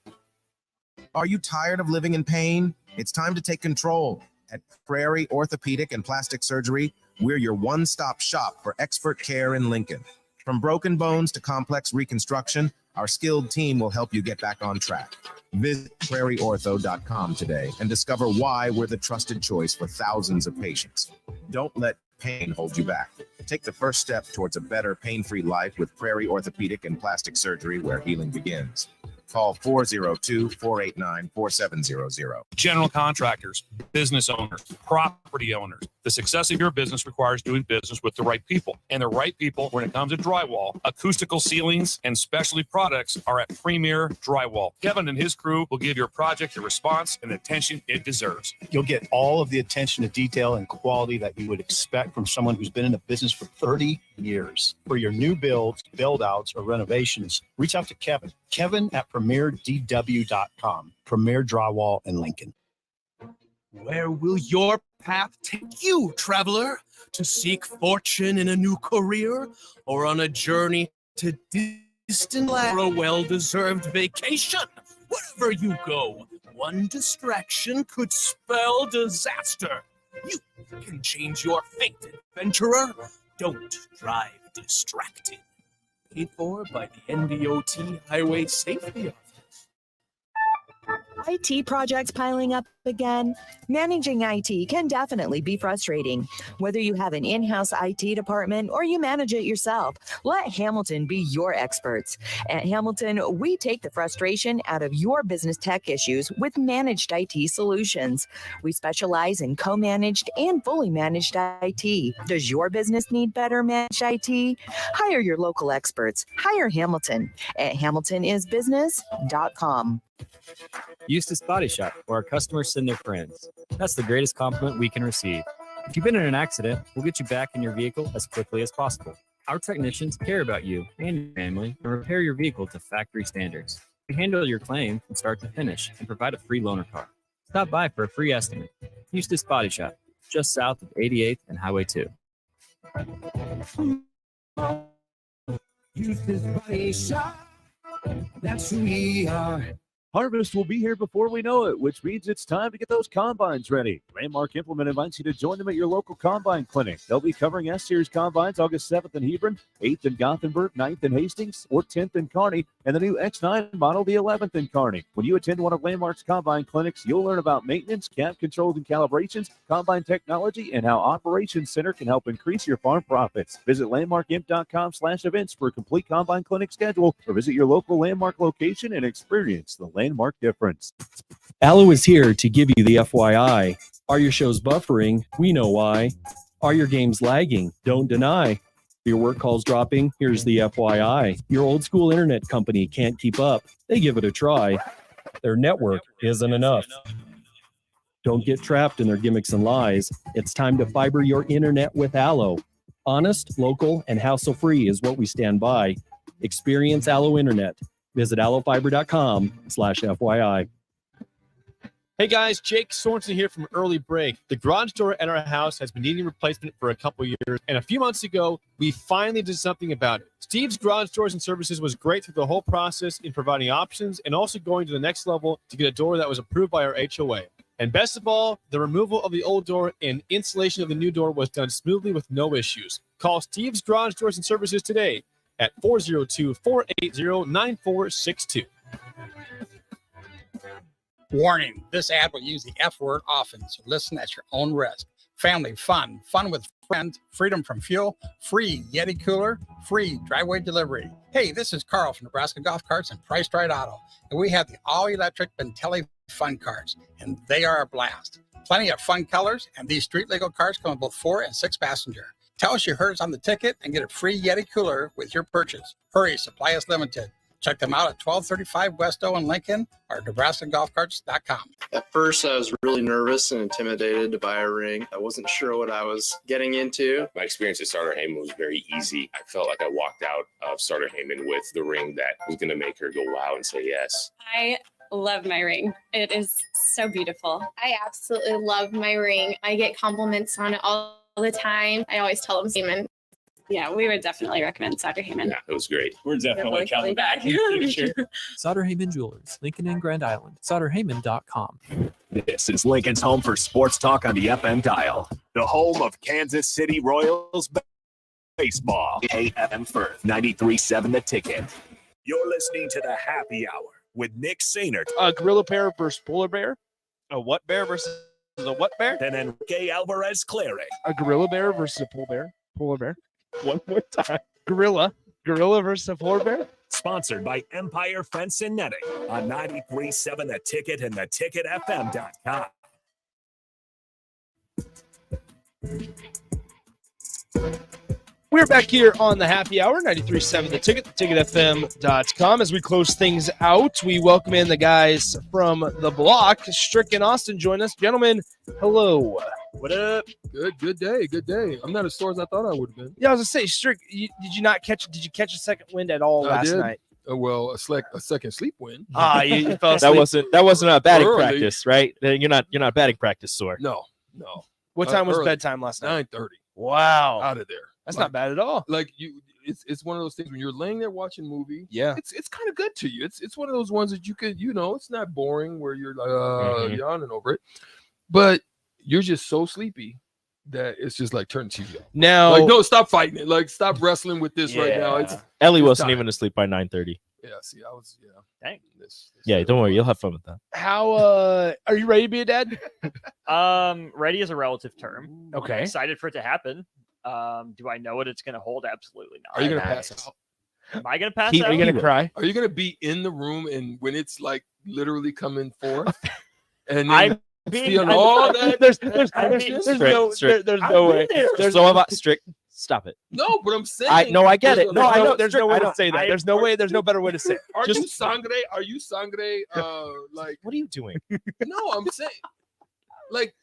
Are you tired of living in pain? It's time to take control. At Prairie Orthopedic and Plastic Surgery, we're your one-stop shop for expert care in Lincoln. From broken bones to complex reconstruction, our skilled team will help you get back on track. Visit prairieortho.com today and discover why we're the trusted choice for thousands of patients. Don't let pain hold you back. Take the first step towards a better pain-free life with Prairie Orthopedic and Plastic Surgery, where healing begins. Call 402-489-4700. General contractors, business owners, property owners. The success of your business requires doing business with the right people. And the right people, when it comes to drywall, acoustical ceilings, and specialty products, are at Premier Drywall. Kevin and his crew will give your project the response and attention it deserves. You'll get all of the attention to detail and quality that you would expect from someone who's been in the business for 30 years. For your new builds, build-outs, or renovations, reach out to Kevin. Kevin at PremierDW.com. Premier Drywall in Lincoln. Where will your path take you, traveler? To seek fortune in a new career or on a journey to distant land for a well-deserved vacation? Wherever you go, one distraction could spell disaster. You can change your fate, adventurer. Don't drive distracted. Paid for by the NDOT Highway Safety Office. IT projects piling up again? Managing IT can definitely be frustrating. Whether you have an in-house IT department or you manage it yourself, let Hamilton be your experts. At Hamilton, we take the frustration out of your business tech issues with managed IT solutions. We specialize in co-managed and fully managed IT. Does your business need better managed IT? Hire your local experts. Hire Hamilton at hamiltonisbusiness.com. Eustace Body Shop, where our customers send their friends. That's the greatest compliment we can receive. If you've been in an accident, we'll get you back in your vehicle as quickly as possible. Our technicians care about you and your family and repair your vehicle to factory standards. We handle your claim from start to finish and provide a free loaner car. Stop by for a free estimate. Eustace Body Shop, just south of 88th and Highway 2. Eustace Body Shop. That's who we are. Harvest will be here before we know it, which means it's time to get those combines ready. Landmark Implement invites you to join them at your local combine clinic. They'll be covering S-Series combines August 7th in Hebron, 8th in Gothenburg, 9th in Hastings, or 10th in Kearney, and the new X9 model the 11th in Kearney. When you attend one of Landmark's combine clinics, you'll learn about maintenance, cab controls and calibrations, combine technology, and how Operations Center can help increase your farm profits. Visit landmarkimp.com/events for a complete combine clinic schedule, or visit your local Landmark location and experience the Landmark difference. Allo is here to give you the FYI. Are your shows buffering? We know why. Are your games lagging? Don't deny. Your work calls dropping? Here's the FYI. Your old school internet company can't keep up. They give it a try. Their network isn't enough. Don't get trapped in their gimmicks and lies. It's time to fiber your internet with Allo. Honest, local, and hassle-free is what we stand by. Experience Allo Internet. Visit allofiber.com/FYI. Hey guys, Jake Sorensen here from Early Break. The garage door at our house has been needing replacement for a couple years, and a few months ago, we finally did something about it. Steve's Garage Doors and Services was great through the whole process in providing options and also going to the next level to get a door that was approved by our HOA. And best of all, the removal of the old door and installation of the new door was done smoothly with no issues. Call Steve's Garage Doors and Services today at 402-480-9462. Warning, this ad will use the F word often, so listen at your own risk. Family fun, fun with friends, freedom from fuel, free Yeti cooler, free driveway delivery. Hey, this is Carl from Nebraska Golf Carts and Price Right Auto, and we have the all-electric Bentelli Fun Carts, and they are a blast. Plenty of fun colors, and these street-legal carts come with both 4 and 6 passenger. Tell us you heard us on the ticket and get a free Yeti cooler with your purchase. Hurry, supply is limited. Check them out at 1235 West O in Lincoln or NebraskaGolfCarts.com. At first, I was really nervous and intimidated to buy a ring. I wasn't sure what I was getting into. My experience at Starter Heyman was very easy. I felt like I walked out of Starter Heyman with the ring that was going to make her go wow and say yes. I love my ring. It is so beautiful. I absolutely love my ring. I get compliments on it all the time. I always tell them Heyman. Yeah, we would definitely recommend Sutter Heyman. Yeah, it was great. We're definitely coming back in the future. Sutter Heyman Jewelers, Lincoln and Grand Island. SutterHeyman.com. This is Lincoln's home for sports talk on the FM dial. The home of Kansas City Royals baseball. AM Firth, 93.7 The Ticket. You're listening to the Happy Hour with Nick Sainert. A gorilla bear versus polar bear. A what bear versus a what bear? And Enrique Alvarez Clary. A gorilla bear versus a polar bear. Polar bear. One more time. Gorilla versus a polar bear. Sponsored by Empire Fence and Netting on 93.7 The Ticket and theticketfm.com. We're back here on the Happy Hour, 93.7 The Ticket, theticketfm.com. As we close things out, we welcome in the guys from the block. Strick and Austin join us. Gentlemen, hello. What up? Good day. I'm not as sore as I thought I would have been. Yeah, I was going to say, Strick, did you catch a second wind at all last night? Well, a second sleep win. You fell asleep. That wasn't a batting Early. practice, right? You're not batting practice sore. No. What time was Early. bedtime last night? 9:30. Wow. Out of there. That's not bad at all. Like it's one of those things when you're laying there watching a movie. Yeah. It's kind of good to you. It's one of those ones that you could, it's not boring where you're like yawning over it, but you're just so sleepy that it's just like turn the TV off. Now, like, no, stop fighting it. Like, stop wrestling with this right now. Ellie it's wasn't time. even asleep by 9:30. Yeah, see, I was. Yeah. Dang. Yeah, don't worry, you'll have fun with that. How are you ready to be a dad? Ready is a relative term. Okay. I'm excited for it to happen. Do I know what it's going to hold? Absolutely not. Are you gonna pass out? Am I going to pass out? Are you going to cry? Are you gonna be in the room and when it's like literally coming forth? And then I'm feeling all that. There's no way. There's so about strict. Stop it. No, but I'm saying. I get it. No, I know. There's no way to say that. There's no way. There's no better way to say it. Are you sangre? Are you sangre? Like, what are you doing? No, I'm saying, like,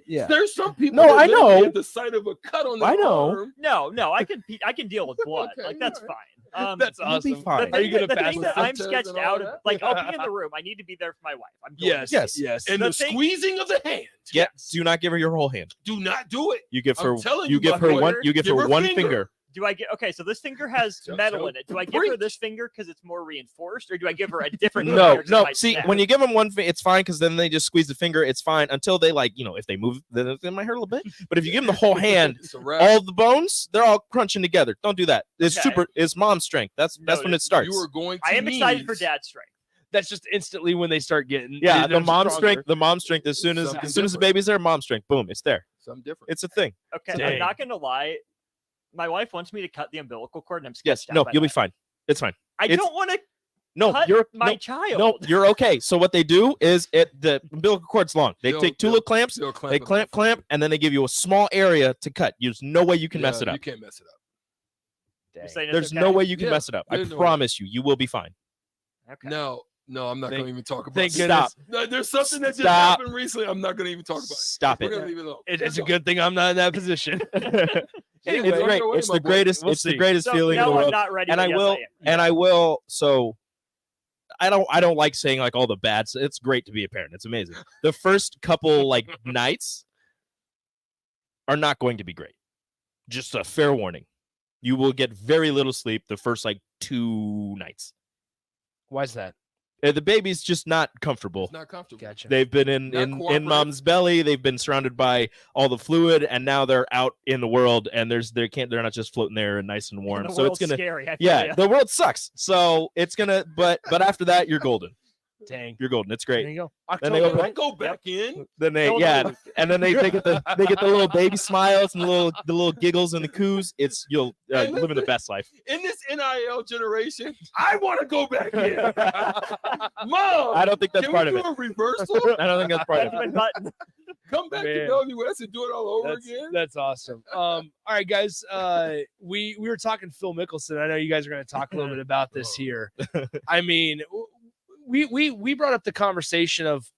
Yeah. There's some people. No, that I know. At the sight of a cut on their I know. arm. No, I can deal with blood. Okay, like that's all right. fine. That's awesome. Be fine. Are you going to the pass thing with that them? I'm sketched out of? Like, I'll be in the room. I need to be there for my wife. I'm going Yes. And the squeezing of the hand. Yeah. Do not give her your whole hand. Do not do it. You give her. I'm telling You give my her one. lawyer, You give her one finger. Do I get okay? So this finger has metal in it. Do I give her this finger because it's more reinforced, or do I give her a different? finger 'cause No. it might See, snap? when you give them one, it's fine because then they just squeeze the finger. It's fine until they if they move, then it might hurt a little bit. But if you give them the whole hand, all the bones, they're all crunching together. Don't do that. It's Okay. It's mom strength. That's when it starts. You are going. I am excited for dad's strength. That's just instantly when they start getting. Yeah, they're the mom stronger. strength. The mom strength. As soon as Something the different. baby's there, mom strength. Boom, it's there. Something different. It's a thing. Okay, Dang. I'm not gonna lie. My wife wants me to cut the umbilical cord, and I'm Yes. sketched out No, by you'll be that. fine. It's fine. I don't want to No, cut you're my no, child. No, you're okay. So what they do is the umbilical cord's long. They They'll- take two they'll- little clamps, they'll clamp they it clamp, and then they give you a small area to cut. There's no way you can mess it up. You can't mess it up. You're saying it's There's okay? no way you can Yeah, mess it up. I there's no way. promise you, you will be fine. Okay. No, I'm not going to even talk about thank it. goodness. No, there's something that just Stop. happened recently. I'm not going to even talk about it. Stop We're it. going to leave it alone. It's a good thing I'm not in that position. Anyway, It's great. go away, It's my the boy. greatest. We'll It's the see. greatest So feeling in no, the I'm world. not ready. And but I yes, will. am. And I will. So I don't like saying like all the bad. It's great to be a parent. It's amazing. The first couple nights are not going to be great. Just a fair warning. You will get very little sleep the first 2 nights. Why is that? The baby's just not comfortable. It's not comfortable. Gotcha. They've been in mom's belly. They've been surrounded by all the fluid, and now they're out in the world, and they're not just floating there and nice and warm. The So it's world's gonna scary. I feel yeah, ya. the world sucks. So it's gonna but after that you're golden. Dang. You're golden. It's There great. you go. Then they Don't go back in. Then they Golden. yeah, and then they get the little baby smiles and the little giggles and the coos. It's you'll living the best life. In this NIL generation, I want to go back in. Mom, I don't think that's can part we of do it. a reversal? I don't think that's part of it. Benjamin Button. Come back Man. to Bellevue West and do it all over again. That's awesome. All right, guys. We were talking Phil Mickelson. I know you guys are going to talk a little bit about this here. I mean, we brought up the conversation of,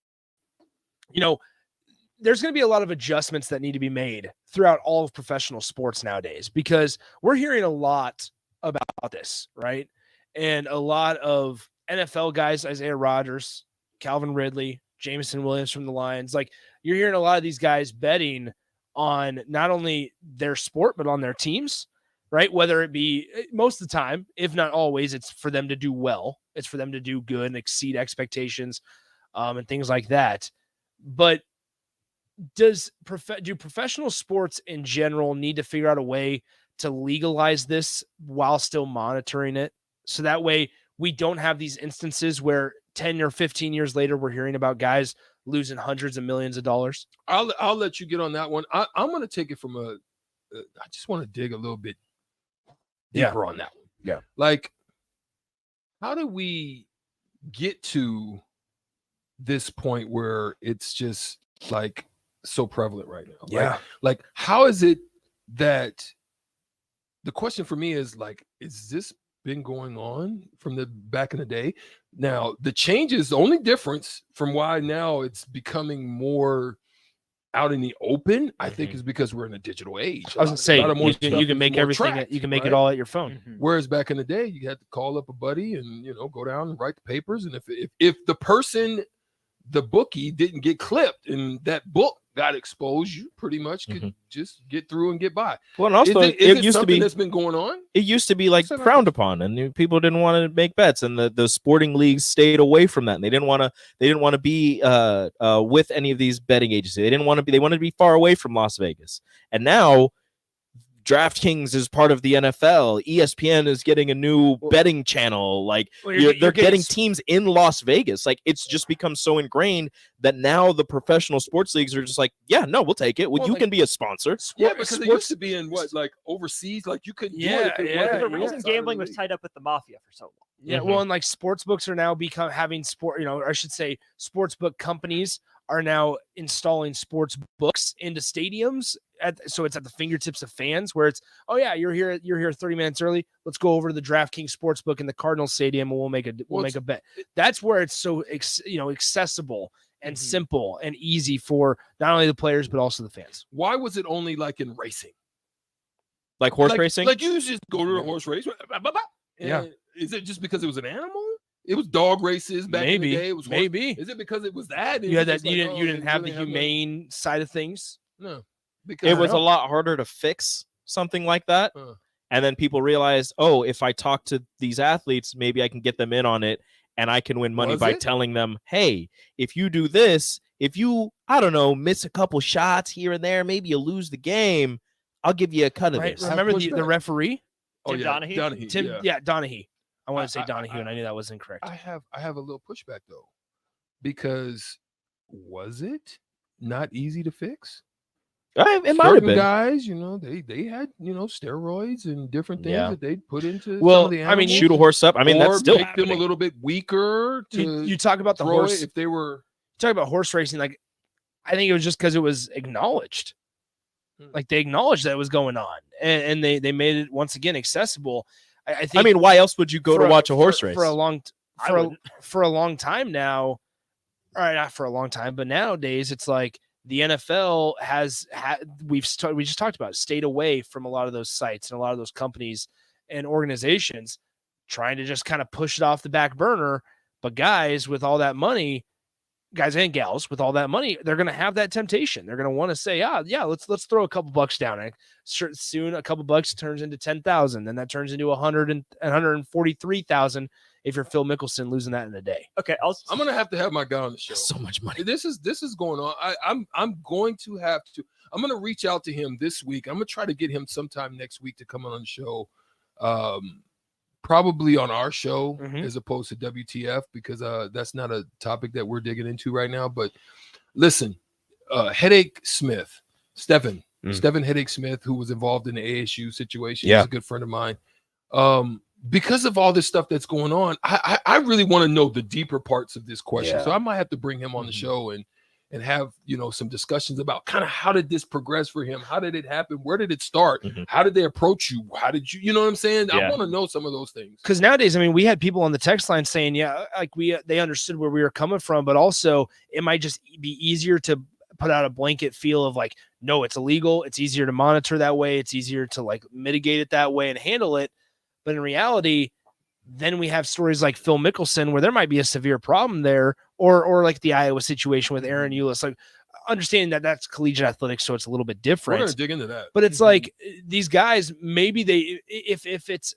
there's going to be a lot of adjustments that need to be made throughout all of professional sports nowadays, because we're hearing a lot about this, right? And a lot of NFL guys, Isaiah Rodgers, Calvin Ridley, Jameson Williams from the Lions, like you're hearing a lot of these guys betting on not only their sport, but on their teams, right? Whether it be most of the time, if not always, it's for them to do well. It's for them to do good and exceed expectations and things like that. But do professional sports in general need to figure out a way to legalize this while still monitoring it? So that way we don't have these instances where 10 or 15 years later, we're hearing about guys losing hundreds of millions of dollars. I'll let you get on that one. I'm going to take it from I just want to dig a little bit deeper on that one. Yeah. Like, how do we get to this point where it's just like so prevalent right now? Yeah. Like how is it that the question for me is like, is this been going on from the back in the day? Now the changes, the only difference from why now it's becoming more out in the open, I think, is because we're in a digital age. I was gonna say you can make everything. You can make it all at your phone. Whereas back in the day, you had to call up a buddy and go down and write the papers. And if the person, the bookie, didn't get clipped and that book got exposed, you pretty much could just get through and get by. Well, and also it used to be that's been going on. It used to be like frowned upon, and people didn't want to make bets, and the sporting leagues stayed away from that. And they didn't want to be with any of these betting agencies. They wanted to be far away from Las Vegas. And now DraftKings is part of the NFL. ESPN is getting a new betting channel. Like they're getting teams in Las Vegas. Like it's just become so ingrained that now the professional sports leagues are just like, yeah, no, we'll take it. Well, you can be a sponsor. Yeah, because it used to be in like overseas, like you couldn't do it. The reason gambling was tied up with the mafia for so long. Yeah, well, and like sports books are now having I should say sports book companies are now installing sports books into stadiums. So it's at the fingertips of fans, where it's, oh yeah, you're here 30 minutes early. Let's go over to the DraftKings Sportsbook in the Cardinals Stadium and we'll make a bet. That's where it's so accessible and simple and easy for not only the players but also the fans. Why was it only like in racing? Like horse racing? Like you just go to a horse race. Yeah. Is it just because it was an animal? It was dog races back in the day. It was horse. Is it because it was that? You had that you didn't have the humane side of things? No. Because it was a lot harder to fix something like that. And then people realized, oh, if I talk to these athletes, maybe I can get them in on it and I can win money by telling them, hey, if you do this, if you, I don't know, miss a couple shots here and there, maybe you lose the game, I'll give you a cut of this. Remember the referee? Oh, Tim Donahue? Donahue. I want to say Donahue, and I knew that was incorrect. I have a little pushback, though, because was it not easy to fix? It might have been. Guys, they had steroids and different things that they'd put into. Well, some of the animals. I mean, shoot a horse up. I mean, that's still make them a little bit weaker. You talk about the horse. If they were talking about horse racing, like I think it was just because it was acknowledged. Like they acknowledged that it was going on, and they made it once again accessible. I think. I mean, why else would you go to watch a horse race for a long time now? All right, not for a long time, but nowadays it's like the NFL we just talked about stayed away from a lot of those sites and a lot of those companies and organizations, trying to just kind of push it off the back burner. But guys with all that money, guys and gals with all that money, they're going to have that temptation. They're going to want to say, yeah, let's throw a couple bucks down. And soon a couple bucks turns into 10,000, then that turns into 143,000 if you're Phil Mickelson losing that in a day. Okay, I'm going to have my guy on the show. That's so much money. This is going on. I'm going to have to. I'm going to reach out to him this week. I'm going to try to get him sometime next week to come on the show. Probably on our show as opposed to WTF, because that's not a topic that we're digging into right now. But listen, Headache Smith, Stephen Headache Smith, who was involved in the ASU situation, he's a good friend of mine. Because of all this stuff that's going on, I really want to know the deeper parts of this question. So I might have to bring him on the show and have, some discussions about kind of how did this progress for him? How did it happen? Where did it start? How did they approach you? How did you know what I'm saying? I want to know some of those things. Because nowadays, I mean, we had people on the text line saying, yeah, like they understood where we were coming from, but also it might just be easier to put out a blanket feel of like, no, it's illegal. It's easier to monitor that way. It's easier to like mitigate it that way and handle it. But in reality, then we have stories like Phil Mickelson where there might be a severe problem there, or like the Iowa situation with Aaron Eulis. Like, understanding that that's collegiate athletics, so it's a little bit different. We're gonna dig into that. But it's like these guys, maybe if it's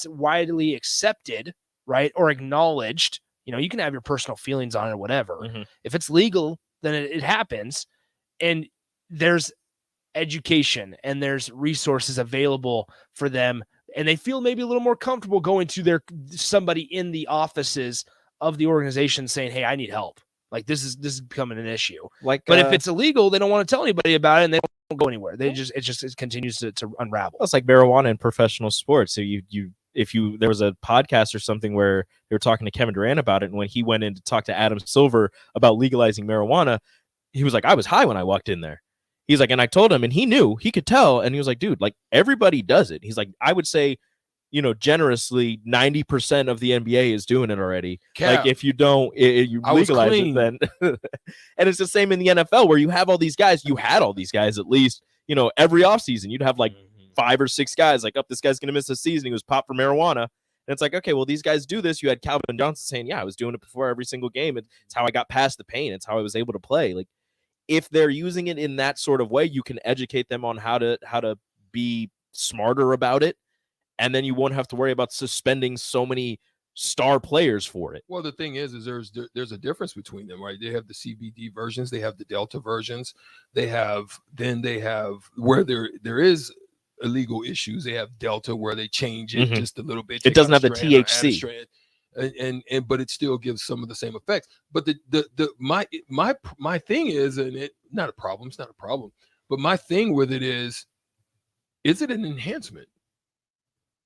widely accepted, right, or acknowledged, you can have your personal feelings on it or whatever. If it's legal, then it happens, and there's education and there's resources available for them, and they feel maybe a little more comfortable going to somebody in the offices of the organization saying, hey, I need help. Like this is becoming an issue. But if it's illegal, they don't want to tell anybody about it, and they don't go anywhere. It continues to unravel. It's like marijuana in professional sports. So there was a podcast or something where they were talking to Kevin Durant about it, and when he went in to talk to Adam Silver about legalizing marijuana, he was like, I was high when I walked in there. He's like, and I told him, and he knew, he could tell, and he was like, dude, like everybody does it. He's like, I would say, generously 90% of the NBA is doing it already. Like if you don't, you legalize it, then and it's the same in the NFL where you have all these guys. You had all these guys at least, every offseason you'd have like 5 or 6 guys like, this guy's gonna miss a season. He was popped for marijuana. And it's like, okay, well, these guys do this. You had Calvin Johnson saying, yeah, I was doing it before every single game. It's how I got past the pain. It's how I was able to play. Like if they're using it in that sort of way, you can educate them on how to be smarter about it. And then you won't have to worry about suspending so many star players for it. Well, the thing is there's a difference between them, right? They have the CBD versions, they have the Delta versions, they have where there is illegal issues. They have Delta where they change it just a little bit. It doesn't have the THC, and but it still gives some of the same effects. But my thing is, and it's not a problem. But my thing with it is it an enhancement?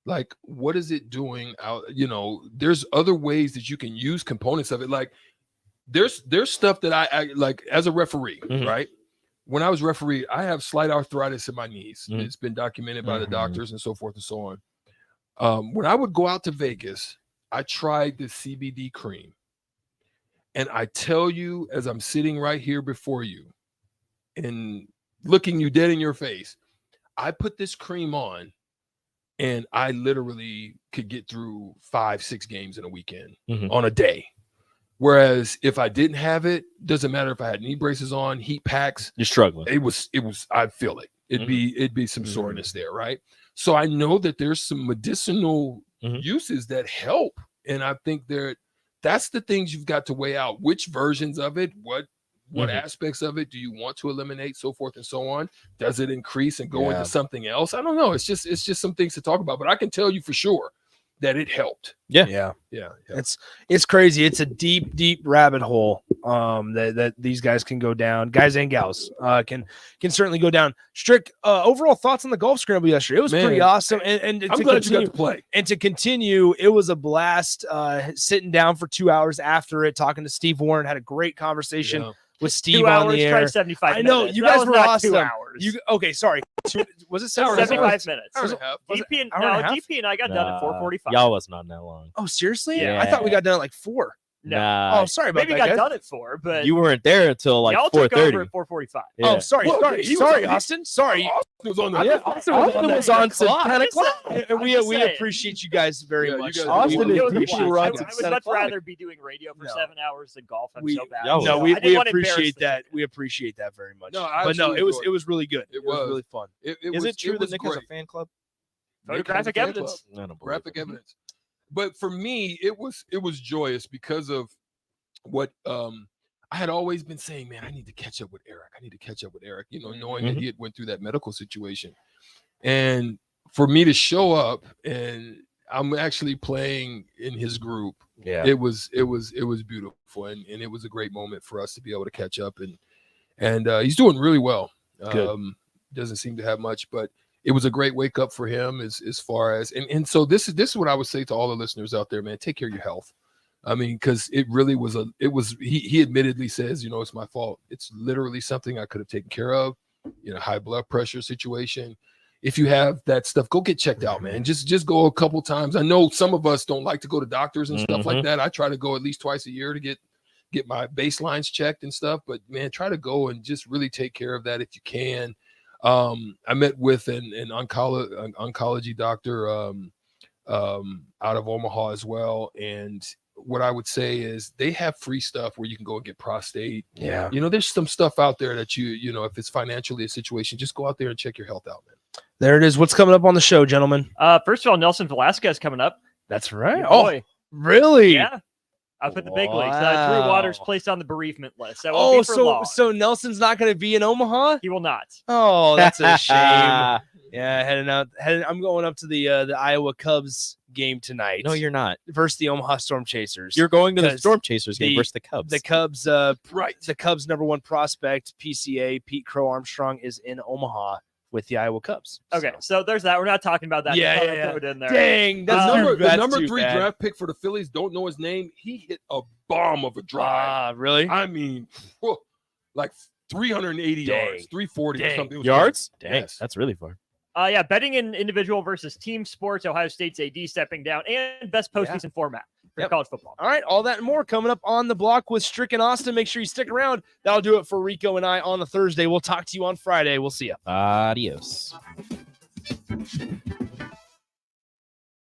Like, what is it doing out? There's other ways that you can use components of it. Like, there's stuff that I like as a referee, right? When I was referee, I have slight arthritis in my knees. It's been documented by the doctors and so forth and so on. When I would go out to Vegas, I tried the CBD cream. And I tell you, as I'm sitting right here before you and looking you dead in your face, I put this cream on, and I literally could get through 5-6 games in a weekend on a day. Whereas if I didn't have it, doesn't matter if I had knee braces on, heat packs. You're struggling. It was, I'd feel it. It'd be some soreness there, right? So I know that there's some medicinal uses that help. And I think that's the things you've got to weigh out. Which versions of it, what aspects of it do you want to eliminate, so forth and so on? Does it increase and go into something else? I don't know. It's just some things to talk about, but I can tell you for sure that it helped. Yeah. It's crazy. It's a deep rabbit hole that these guys can go down. Guys and gals can certainly go down. Strick, overall thoughts on the golf scramble yesterday? It was pretty awesome. And I'm glad you got to play. And to continue, it was a blast sitting down for 2 hours after it, talking to Steve Warren. Had a great conversation with Steve 2 hours, on the air. tried 75 I know minutes. you That guys was were not awesome. 2 hours. Okay, sorry. Was it 75 minutes? Hour and a half. DP and I got done at 4:45. Y'all wasn't on that long. Oh, seriously? Yeah. I thought we got done at like 4. No. Nah. Oh, sorry about Maybe that. got guys. done at 4, but You weren't there until like y'all took over 4:30. at 4:45. Yeah. Oh, sorry. Well, sorry, he was sorry, on- Austin. Sorry. Austin was on the Austin was on since 10 o'clock. And we appreciate you guys very Yeah, much. you guys- Austin It and was a DP blast. were I on would since 10 much o'clock. rather be doing radio for 7 hours than golf. I'm so bad. Y'all No, was- we I didn't want to appreciate embarrass that. We appreciate that very much. No, I but no, actually it was enjoyed it was really good. It was was. really fun. Is it true that was Nick has a great. fan club? Nick has a Photographic fan evidence. club. I don't believe Graphic it. evidence. But for me, it was joyous because of what I had always been saying, man, I need to catch up with Eric. Knowing that he had went through that medical situation. And for me to show up and I'm actually playing in his group. Yeah. It was beautiful. And it was a great moment for us to be able to catch up and he's doing really well. Doesn't seem to have much, but it was a great wake up for him as far as, and so this is what I would say to all the listeners out there, man, take care of your health. I mean, because it really was he admittedly says, it's my fault. It's literally something I could have taken care of, high blood pressure situation. If you have that stuff, go get checked out, man. Just go a couple times. I know some of us don't like to go to doctors and stuff like that. I try to go at least twice a year to get my baselines checked and stuff, but man, try to go and just really take care of that if you can. I met with an oncology doctor out of Omaha as well, and what I would say is they have free stuff where you can go and get prostate. Yeah. There's some stuff out there that if it's financially a situation, just go out there and check your health out, man. There it is. What's coming up on the show, gentlemen? First of all, Nelson Velasquez coming up. That's right. Your Oh, boy. really? Yeah. Up at the big leagues. Drew Waters placed on the bereavement list. That Oh, won't be for long. so Nelson's not going to be in Omaha? He will not. Oh, that's a shame. Yeah, I'm going up to the Iowa Cubs game tonight. No, you're not. Versus the Omaha Storm Chasers. You're going to the Storm Chasers game versus the Cubs. The Cubs, right? The Cubs' #1 prospect, PCA Pete Crow Armstrong, is in Omaha with the Iowa Cubs. Okay, so there's that. We're not talking about that. Yeah. Throw it in there. Dang, The number 3 draft pick for the Phillies, don't know his name. He hit a bomb of a drive. Really? I mean, like 380 yards, 340 or something. Yards? Dang, Yes. that's really far. Betting in individual versus team sports. Ohio State's AD stepping down, and best postseason format for college football. All right, all that and more coming up on the block with Strick and Austin. Make sure you stick around. That'll do it for Rico and I on the Thursday. We'll talk to you on Friday. We'll see you. Adios.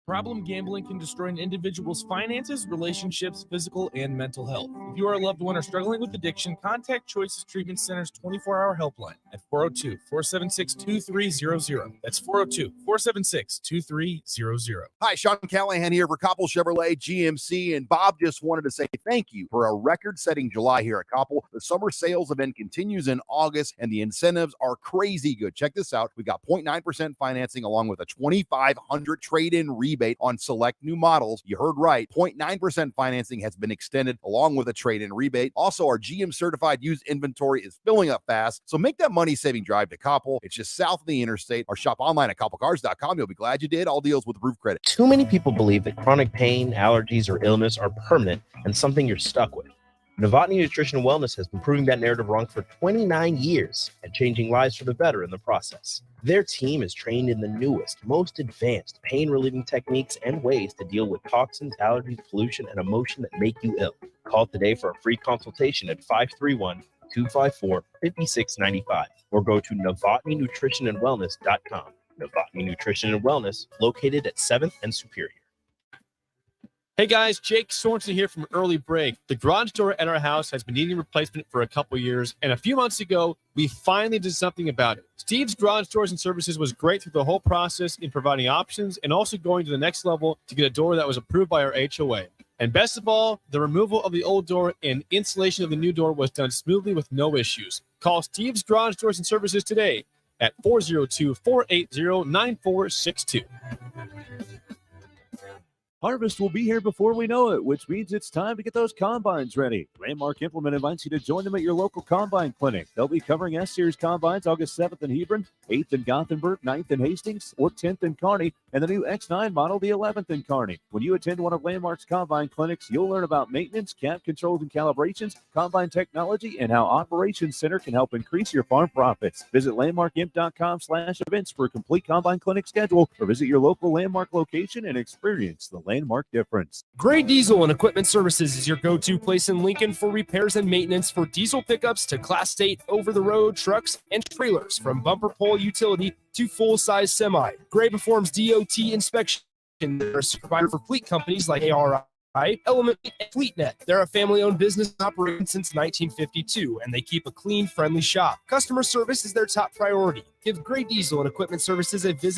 Problem gambling can destroy an individual's finances, relationships, physical, and mental health. If you or a loved one are struggling with addiction, contact Choices Treatment Center's 24-hour helpline at 402-476-2300. That's 402-476-2300. Hi, Sean Callahan here for Koppel Chevrolet GMC, and Bob just wanted to say thank you for a record-setting July here at Koppel. The summer sales event continues in August, and the incentives are crazy good. Check this out. We got 0.9% financing along with a $2,500 trade-in rebate on select new models. You heard right. 0.9% financing has been extended along with a trade-in rebate. Also, our GM certified used inventory is filling up fast. So make that money-saving drive to Koppel. It's just south of the interstate, or shop online at koppelcars.com. You'll be glad you did. All deals with roof credit. Too many people believe that chronic pain, allergies, or illness are permanent and something you're stuck with. Novotny Nutrition and Wellness has been proving that narrative wrong for 29 years and changing lives for the better in the process. Their team is trained in the newest, most advanced pain-relieving techniques and ways to deal with toxins, allergies, pollution, and emotion that make you ill. Call today for a free consultation at 531-254-5695 or go to novotnynutritionandwellness.com. Novotny Nutrition and Wellness, located at 7th and Superior. Hey guys, Jake Sorensen here from Early Break. The garage door at our house has been needing replacement for a couple years, and a few months ago, we finally did something about it. Steve's Garage Doors and Services was great through the whole process in providing options and also going to the next level to get a door that was approved by our HOA. And best of all, the removal of the old door and installation of the new door was done smoothly with no issues. Call Steve's Garage Doors and Services today at 402-480-9462. Harvest will be here before we know it, which means it's time to get those combines ready. Landmark Implement invites you to join them at your local combine clinic. They'll be covering S-Series combines August 7th in Hebron, 8th in Gothenburg, 9th in Hastings, or 10th in Kearney, and the new X9 model the 11th in Kearney. When you attend one of Landmark's combine clinics, you'll learn about maintenance, cab controls and calibrations, combine technology, and how Operations Center can help increase your farm profits. Visit landmarkimp.com/events for a complete combine clinic schedule, or visit your local Landmark location and experience the Landmark difference. Gray Diesel and Equipment Services is your go-to place in Lincoln for repairs and maintenance for diesel pickups to Class 8 over-the-road trucks and trailers, from bumper pole utility to full-size semi. Gray performs DOT inspection. They're a provider for fleet companies like ARI, Element, and FleetNet. They're a family-owned business operating since 1952, and they keep a clean, friendly shop. Customer service is their top priority. Give Gray Diesel and Equipment Services a visit